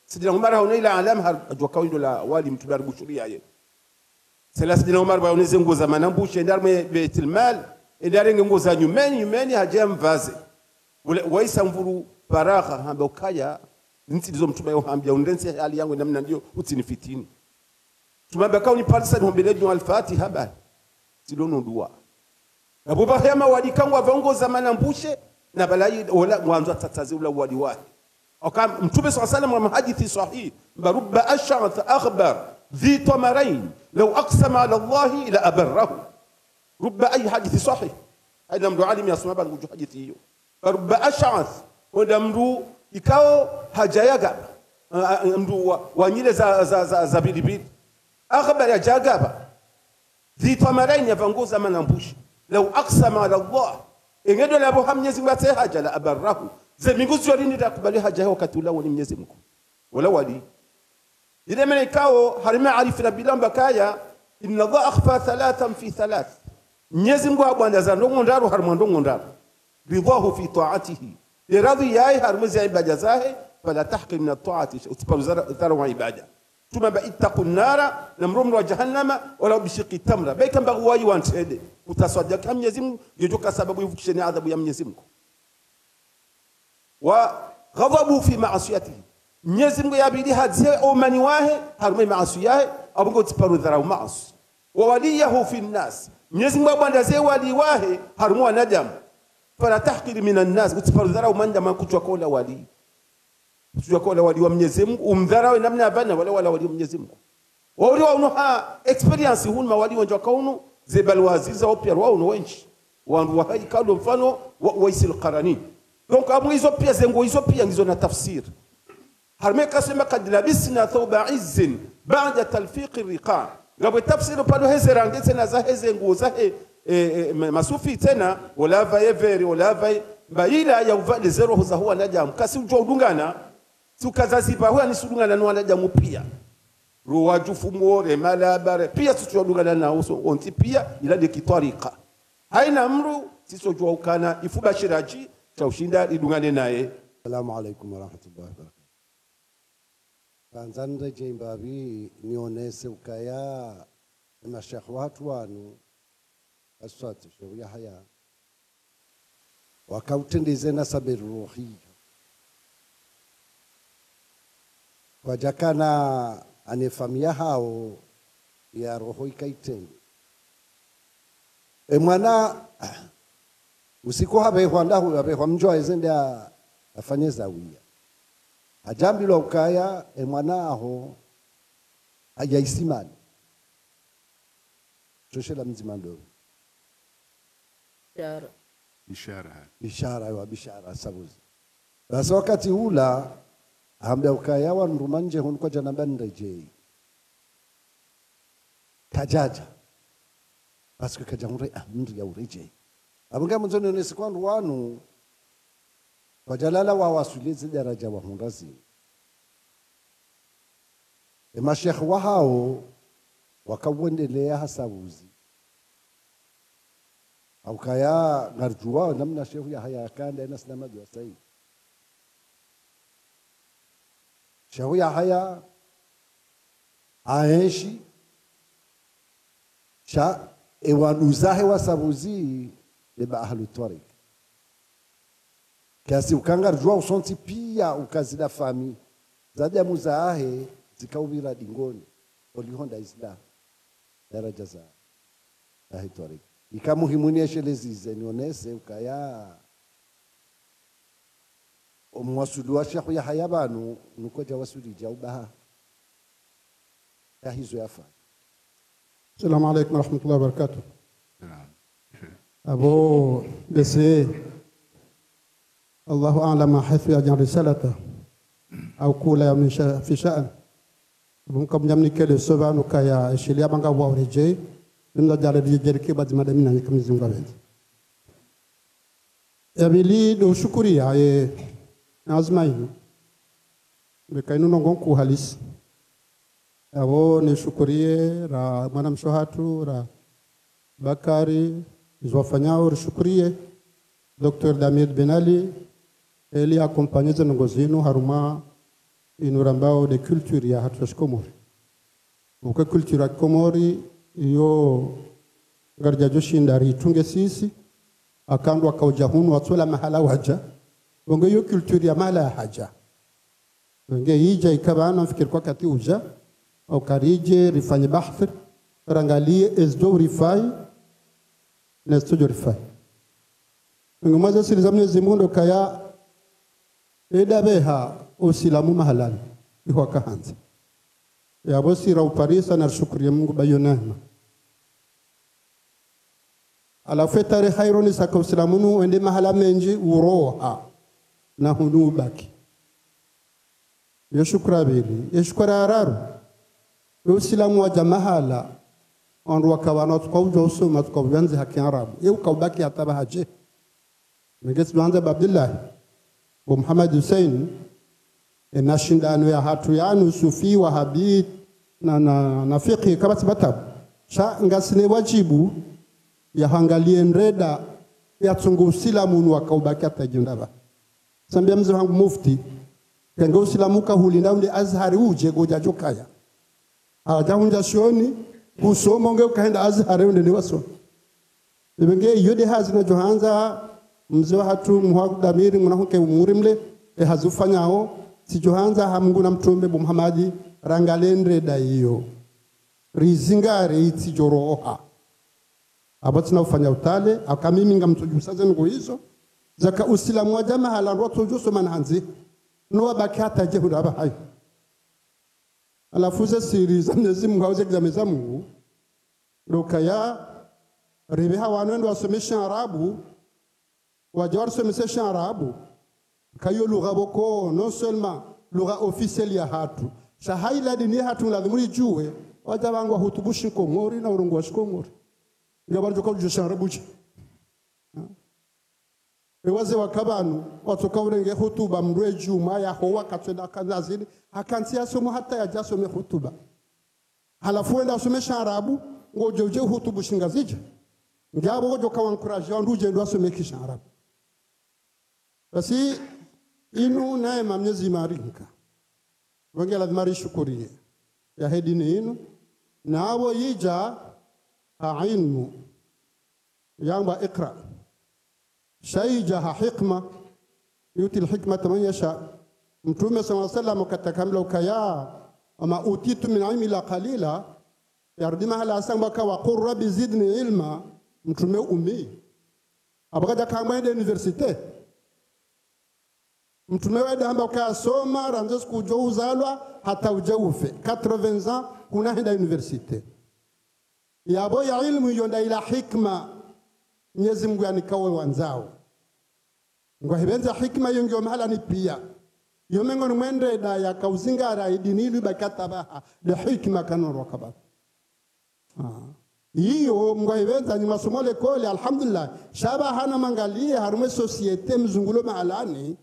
Sayyidina Umar hauna ila alama ajwaka windo la wali mtume arbushuria ye Sayyidina Umar baoneze nguo za manambushe ndarme Baitul Mal ndare nguo za nyumeni haja mvaze ule waisa mvuru baraka hamba ukaya nti dizo mtume yohambia undense hali yangu namna ndio utinifitini tumabaka unipalisa nhombele dua al-Fatiha ba sidono dua Abubakar ma wadi kangwa vaongoza manambushe na balai wala mwanzo tatazi ula wadi wake akam mtume sallallahu alayhi wasallam hadithi sahih barubba ash'ath akhbar dhi tamarain law aqsama ala Allah ila abarrahu rubba ay hadithi sahih aina mdu alim yasoma bangu hadithi hiyo barubba ash'ath wanda mdu ikao hajayaga mdu wanyile za bilibili akhbar ya jagaba dhi tamarain yavangoza manambushe لو أقسم على الله إن يدل أبو هم يزم بتهاج لا أبره زي ميقول سؤالين إذا قبلها جاه وكتولا ولم يزمكم ولا ولي إذا من يكاو هرم عارف ربنا بكايا إن الله أخفى ثلاثا في ثلاث يزمكم أبو أنزل نون دار وهرمان نون دار رضاه في طاعته لرضي ياي هرم زي بجزاه فلا تحقر من الطاعة وتبرز ذروا عبادة ثم بإتقوا النار نمرم وجهنم ولو بشق التمرة بيكم بغواي وانتهد utaswadia kama Mwenyezi Mungu yojoka sababu yuvukisheni adhabu ya Mwenyezi Mungu wa ghadabu fi ma'asiyatihi Mwenyezi Mungu yabidi hadzie omani wahe harume maasiyahe abungo tiparu dharau maasi wa waliyahu fi nnas Mwenyezi Mungu abandaze wali wahe harumu wanadamu fala tahqir minan nas utiparu dharau mandama kuchwa kola wali kuchwa kola wali wa Mwenyezi Mungu umdharau namna abana wala wali wa Mwenyezi Mungu wali wa unoha experience hunma wali wanja kaunu zebal waziza opia wao no wenchi wandu wa haikalu mfano wa Uwais al-Qarani donc amu hizo pia zengo hizo pia ngizo na tafsir harme kasema kad labisna thawba izzin ba'da talfiq ar-riqa ngabo tafsir palo hezerange tena za hezengo za masufi tena wala va yeveri wala va mbaila ya uvale zero huza huwa najamu kasi ujua udungana tukazazipa huwa nisudungana nuwa najamu pia ruwaju fumuore malabare pia tuchua udungana na uso onti pia ila de kitarika haina mru siso jua ukana ifuba shiraji cha ushinda idungane nae. Assalamu alaikum warahmatullahi wabarakatuh. Kanzanda jembabi nionese ukaya mashekh watu wanu aswatu sheria haya wakautendeze na sabiri ruhi kwa jakana anefamia hao ya roho ikaitende mwana usiku habe hwandahu habe hwamjwa ezenda afanye zawia ajambilo ukaya mwana aho ajaisimani choshela mzimando ishara wa bishara sabuzi basi wakati ula ambia ukaya wa ndumanje hon kwa janamba ndejei kajaja basi kajamure mndu ya ureje abunga mzoni ne sikwandu wanu kwa jalala wa wasulizi daraja wa hundazi mashekh wa hao wakawendelea hasabuzi au kaya ngarjua namna shehu ya haya kanda ina sinama dua sai shehu ya haya aishi sha ewanuzahe wasabuzi leba ahlu tariq kasi ukangarjua usonti pia ukazida fami zaja muzahe zikaubira dingoni olihonda isla daraja za ahlu tariq ikamuhimunia shelezize nionese ukaya omwasudu wa shekhu ya hayabanu nukoja wasudi jaubaha kahizo yafa. Assalamu alaikum warahmatullahi wabarakatuh. Abo bese Allahu a'lam haythu yaj'al risalata au kula min fi sha'n bunka mnyamni kele sobanu kaya shilia banga wa reje nda jale di jerke badima da minani kam zinga bendi yabili do shukuri ya azmaini bekainu nongon ku halis abo ni shukurie ra mwana mshohatu ra Bakari izwafanyao shukurie Dr. Damir Benali eli accompagné ngozino haruma inurambao de culture ya hatu Komori uka culture ya Komori iyo garja joshindari tunge sisi akandu akauja hunu watsola mahala waja bonge iyo culture ya mala haja bonge hija ikabana fikir kwa kati uja au karije rifanye bahth rangalie ezdo rifai na studio rifai ngomaza silizamne zimundo kaya edabeha usilamu mahalal iho kahanza ya bosira uparisa na shukriya Mungu bayonana ala fetare khaironi saka usilamunu wende mahala menji uroha na hunubaki ya shukra bili ya shukra araru usilamu wa jamahala onru wakawana tukaujo usuma tukaujanzi haki arabu ya ukabaki atabahaje ngesi duanza Abdullah wa Muhammad Hussein inashindano ya hatu yanu sufi wa habib na fiqh kama sababu sha ngasine wajibu ya hangalie nreda ya tungu usilamu wakaubaki atajindaba sambia mzee wangu mufti kengo usilamu ka hulinda ule azhari uje goja jokaya ajahunja shoni kusoma ngeo kaenda azhari ule ni waso ibenge yode hazina johanza mzee hatu muhagu damiri munahuke umurimle hazufanyao sijohanza hamungu na mtume Muhammad rangalendre da hiyo rizingare itijoroha abatina ufanya utale akamimi ngamtujusaze ngo hizo zaka usilamu wa jamaa hala roto juso manhanzi no bakata jehuda bahay alafuza siri za Mwenyezi Mungu hauze exameza Mungu lokaya ribeha wanendo wasomesha arabu wajawar somesha arabu kayo lugha boko non seulement lugha officielle ya hatu shahaila dini hatu lazima ijue wajabangwa hutubushi Komori na urungu wa Komori ngabanjo kwa josha arabuji ewaze wakabanu watoka urenge hutuba mrwe juma ya hoa katwenda kanazini hakantia somo hata ya jasome hutuba halafu enda asome sharabu ngoje uje hutubu shingazija ngabo ngoje kwa encourage andu je ndo asome kisharabu basi inu naye Mwenyezi marinka wange lazima rishukurie ya hedini inu na abo yija ainu yamba ikra shayjaha hikma yuti alhikmata man yasha mtume sallallahu alayhi wasallam katakamla ukaya ama utitu min ilmi la qalila yardima hala samba ka wa qur rabbi zidni ilma mtume ummi abakaja kama universite mtume wada amba ka soma ranzo kujo uzalwa hata ujaufe 80 ans kuna henda universite yabo ya ilmu yonda ila hikma Mwenyezi Mungu anikawe wanzao ngwahibenza hikma yongo mahala ni pia yomengo mwende da ya kauzingara idinilu bakatabaha de hikma kanoro kaba hiyo ngwahibenza ni masomo lekole alhamdulillah shaba hana mangalie harume societe mzungulo maalani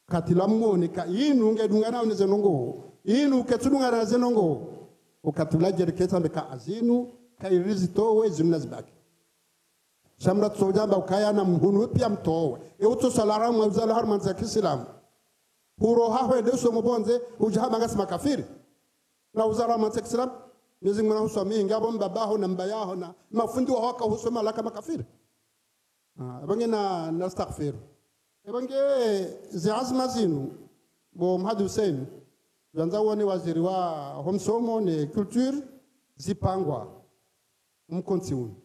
katila muone ka inu ngedungana uneze nongo inu ketulungana zenongo ukatula jeriketa mbeka azinu kairizi towe zimnazibaki shamra tsojamba ukaya na mhunu pia mtowe euto salara mwazala harman za Kiislamu huro hawe ndeso mbonze ujahama ngasima kafiri na uzara man za Kiislamu Mwenyezi Mungu anasomia ngabo mbabaho na mbayaho na mafundi wa haka husoma la kama kafiri bange na nastaghfir bange ziazma zinu bo Mhadi Hussein janza woni waziri wa homsomo ne culture zipangwa mkontiuni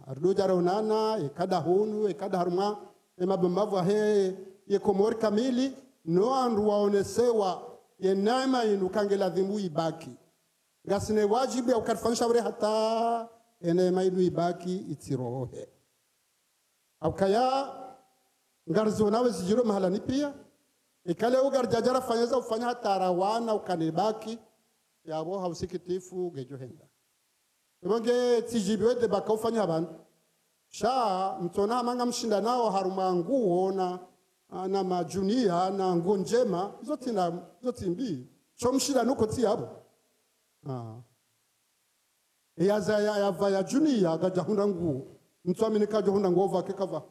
ardo jara unana ekada hunu ekada harma emabamavu he yekomori kamili no andu waonesewa ye naima inukangela dhimbu ibaki gasine wajibu ya ukarfanisha wale hata ene maidu ibaki itirohe akaya ngarzo nawe sijiro mahala ni pia ikale ugar jajara fanyeza ufanya hata rawana ukanibaki yabo hausikitifu gejohenda Ebonge tijibiwe de baka ufanya abantu sha mtona manga mshinda nao haruma nguo na majunia na nguo njema zote mbi cho mshinda nuko ti abo ya vaya junia gajahunda nguo mtuamini kajahunda nguo vake kava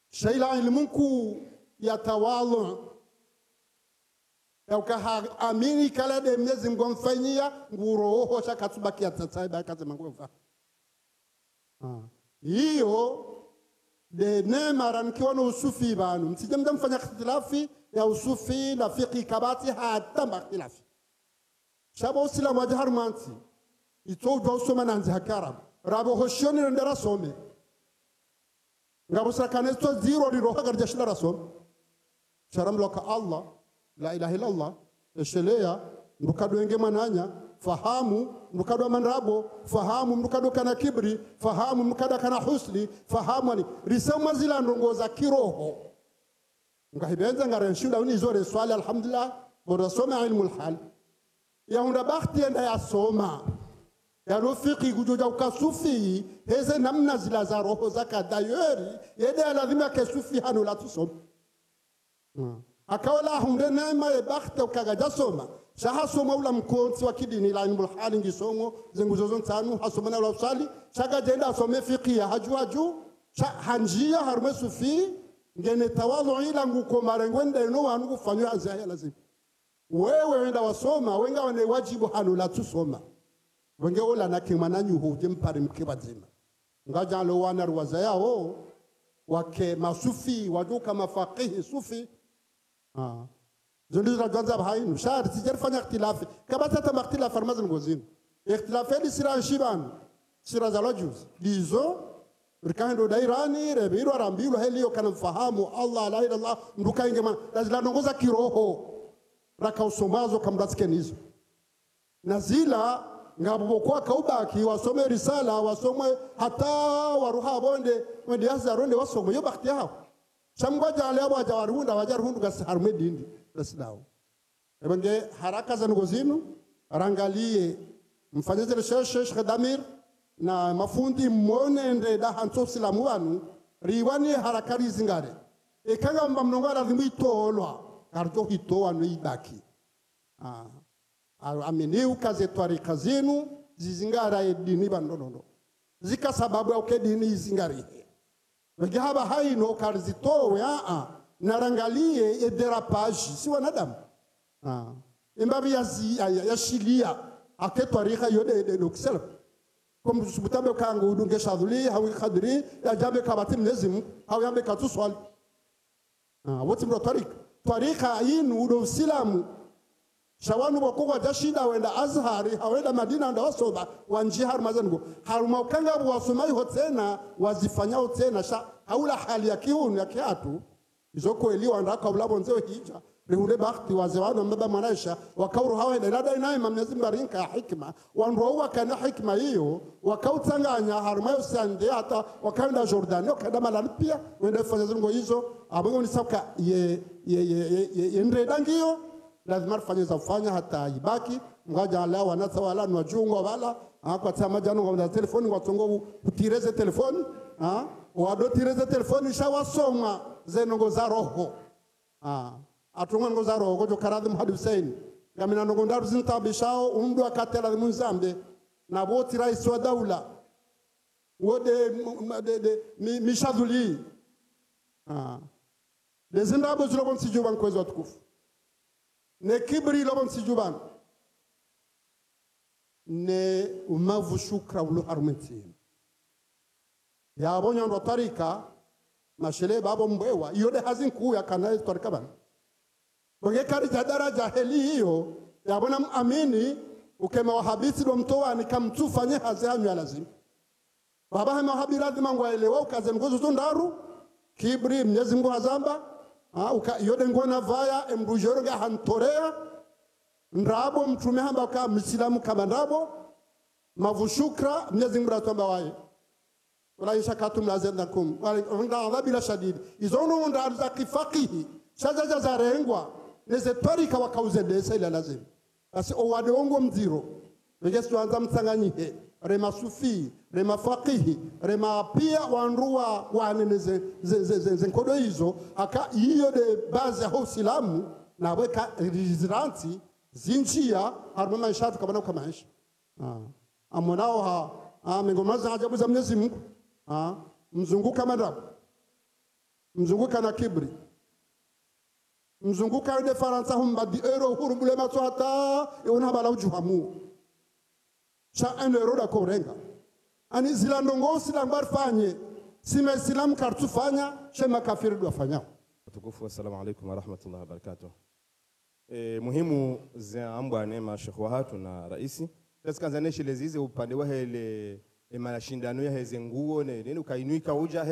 shaila ilmunku yatawalu Yauka amini kala de Mwenyezi Mungu mfanyia nguro ho shakatubaki atataiba kaza ngova hiyo de nemara nikiona usufi banu msije mfanya ikhtilafi ya usufi na fiqh kabati hata ikhtilafi shabo usilamu wajhar manti itojo usoma nanzi hakarab rabo hoshoni ndara some ngabo sakanesto zero riroha garja shindara some sharam loka Allah la ilaha illallah eshelea ndukado enge mananya fahamu ndukado manrabo fahamu ndukado kana kibri fahamu ndukado kana husli fahamu ni risama zila ndongoza kiroho ngahibenza ngarenshunda unizore swali alhamdulillah bora soma ilmu alhal ya unda bakhti enda ya soma ya rafiki kujoja ukasufi heze namna zila za roho zaka dayeri yede lazima kesufi hanu la tusoma akawala hunde neema e bakhte ukagaja soma shaha soma ula mkonti wa kidini la ilmu hali ngisongo zenguzo zontanu hasoma na usali shaga jenda asome fiqh ya haju hanjia harme sufi ngene tawadhu ila nguko marengwende no wanu kufanywa azaya lazima wewe wenda wasoma wenga wane wajibu hanu la tusoma wenge ola na kimananyu huje mpari mkibazima ngaja lo wana ruwazaya ho wake masufi waduka mafaqih sufi Zundiza ganza bahainu shar tijarfanya ikhtilafi kabata ta ikhtilafi farmazin gozin ikhtilafi li sira shiban sira zalajuz dizo rikando dairani rebiro rambilo helio kana fahamu Allah la ilaha illallah nduka ingema lazila nongoza kiroho raka usomazo kamdatike nizo nazila ngabo kwa kaubaki wasome risala wasome hata waruha bonde wende yazaronde wasome yo bakhti yao Shamgwaja alewa wajawarunda wajarundu gasi harume dindi Rasidao Ebenge haraka za ngozinu Rangalie Mfanyeze Sheikh Khadamir Na mafundi mwone nde da hanso silamu wanu riwani harakari zingare ekanga mba mnongara rimwi tolwa karjo hitoa no ibaki ameniu kaze twarika zenu zizingara edini bandonono zika sababu ya dini zingari wege haba haino karzitowe narangalie ederapage si wanadamu imbabi ya shilia aketwarika yode de luksel comme subutabe kangu dunge shaduli hawi khadri ya jabe kabati mnezimu hawi yambe katuswali wote mro twarika yinu do silamu shawanu wakogwa jashida wenda azhari hawenda madina ndo wasoba wanjihar mazango haruma ukanga wasomai hotena wazifanya hotena sha haula hali ya kiunu ya kiatu izoko eliwa ndaka ulabo nzeo hija rihunde bakti wazewano mbaba mwanaisha wakauru hawenda inada inaye mamnezi mbarinka ya hikma wanroa kana hikma hiyo wakautanganya haruma yosande hata wakanda Jordani wakanda malalipia wenda fanya zungo hizo abongo nisabka ye ndredangiyo lazima rufanye zafanya hata ibaki ngaja ala wanatsa wala nwajungo wala kwa tsama janu ngomda telefoni ngwatongo utireze telefoni wado tireze telefoni shawasoma zenongo za roho atunga ngo za roho jo karadhi Muhammad Hussein gamina ngo ndaru zintabishao umdu akatela munzambe na boti rais wa daula wode mishaduli lezindabo zilobon sijuban kwezo watukufu ne kibri lobon sijuban ne umavu shukra ulu harumenti ya abonya ndo tarika mashele babo mbwewa yode hazin kuu ya kana tarika bana bonge kari daraja heli hiyo ya bona amini ukema wahabisi do mtoa ni kamtufanye hazamu ya lazima baba hema habiradi mangu aelewa ukaze ngozo zondaru kibri mnyezi Mungu hazamba yode ngona vaya emrujoroga hantorea ndrabo mtume hamba ka msilamu kama ndrabo mavushukra Mwenyezi Mungu atamba wae wala ishakatum lazendakum wala bila shadid izono nda za kifakihi shaza za rengwa neze tarika wakauzedesa ila lazima basi owade ongo mziro ngesi tuanza msanganyihe rema sufi rema faqihi rema pia wanrua waneneze zenkodo hizo aka hiyo de base ya Uislamu na weka rizranti zinjia harmama ishatu kabana kama maisha amonao mengomaza ajabu za Mwenyezi Mungu mzunguka madrabu mzunguka na kibri mzunguka ide Faransa humbadi euro hurubule matwata eona bala ujuhamu cha 1 euro da korenga ani zilandongo silangbar fanye sime silam kartu fanya shema kafiri do fanya tukufu. Assalamu alaykum wa rahmatullahi wa barakatuh. Muhimu za ambwa neema Sheikh Wahatu na raisi tasikanza shilezize upande wa hele mashindano ya heze nguo nini ukainuika uja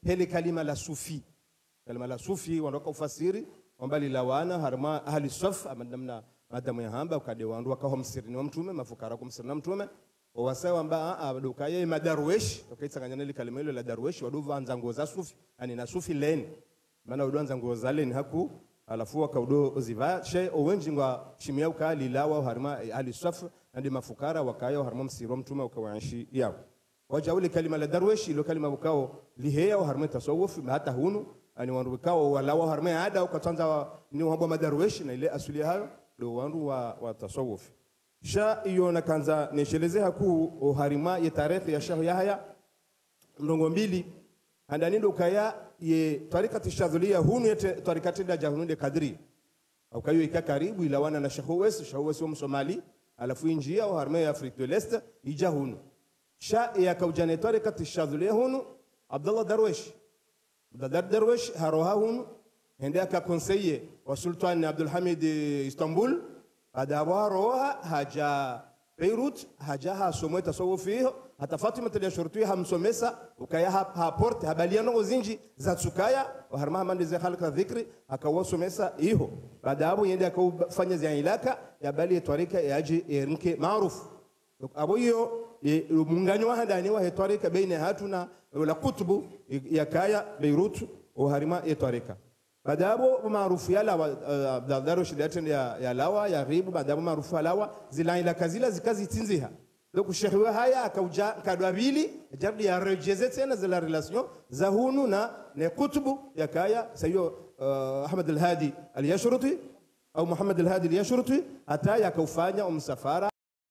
hele kalima la sufi wandoka ufasiri wambali lawana harma ahli saf amadamna madamu ya hamba ukade wandu wakaho msirini wa mtume mafukara kwa msirini wa mtume wawasai wamba adukaye madarwesh ukaitsanganya ile kalima ile la darwesh waduva anza nguo za sufi yani na sufi leni maana udoanza nguo za leni haku alafu wakaudo ziva shay owenji ngwa shimia ukali lawa harma ahli saf ndi mafukara wakayo harma msirini wa mtume ukawanshi yao waja ule kalima la darwesh ile kalima ukao liheya wa harma tasawuf hata hunu ani wandu kao walawa harma ada ukatanza ni wabo madarwesh na ile asuli hayo do wandu wa tasawuf sha iyo na kanza nesheleze haku harima ya tarehe ya Sheikh Yahya ndongo mbili andani ndo kaya ye tarikati shadhulia hunu ya tarikati da jahunde kadri au kayo ika karibu ilawana na Sheikh Uwais wa Msomali alafu injia wa harma ya Afrika de l'Est ijahunu sha ya kaujane tarikati shadhulia hunu Abdullah Darwesh haroha hunu hende aka konseye wa Sultan Abdul Hamid Istanbul adawa roha haja Beirut haja somo tasawufi hata Fatima tali shurtu hamsomesa ukaya porte habaliano ngozinji za tsukaya wa harma mande za khalqa dhikri akawasomesa hiyo baadaye yende akafanya ziailaka ya bali twarika yaji erinke maarufu abo hiyo munganyo hadani wa twarika baina hatuna wala kutubu ya kaya Beirut wa harima twarika badabo maarufu ya lawa Darwesh daten ya lawa ya ribu badabo maarufu lawa zilaila kazila zikazi tinziha donc Sheikh wa haya akauja kadwabili jardi ya rejeze tena zile relation za hunu na kutubu ya kaya sayo Ahmad al-Hadi al-Yashruti au Muhammad al-Hadi al-Yashruti hata yakaufanya msafara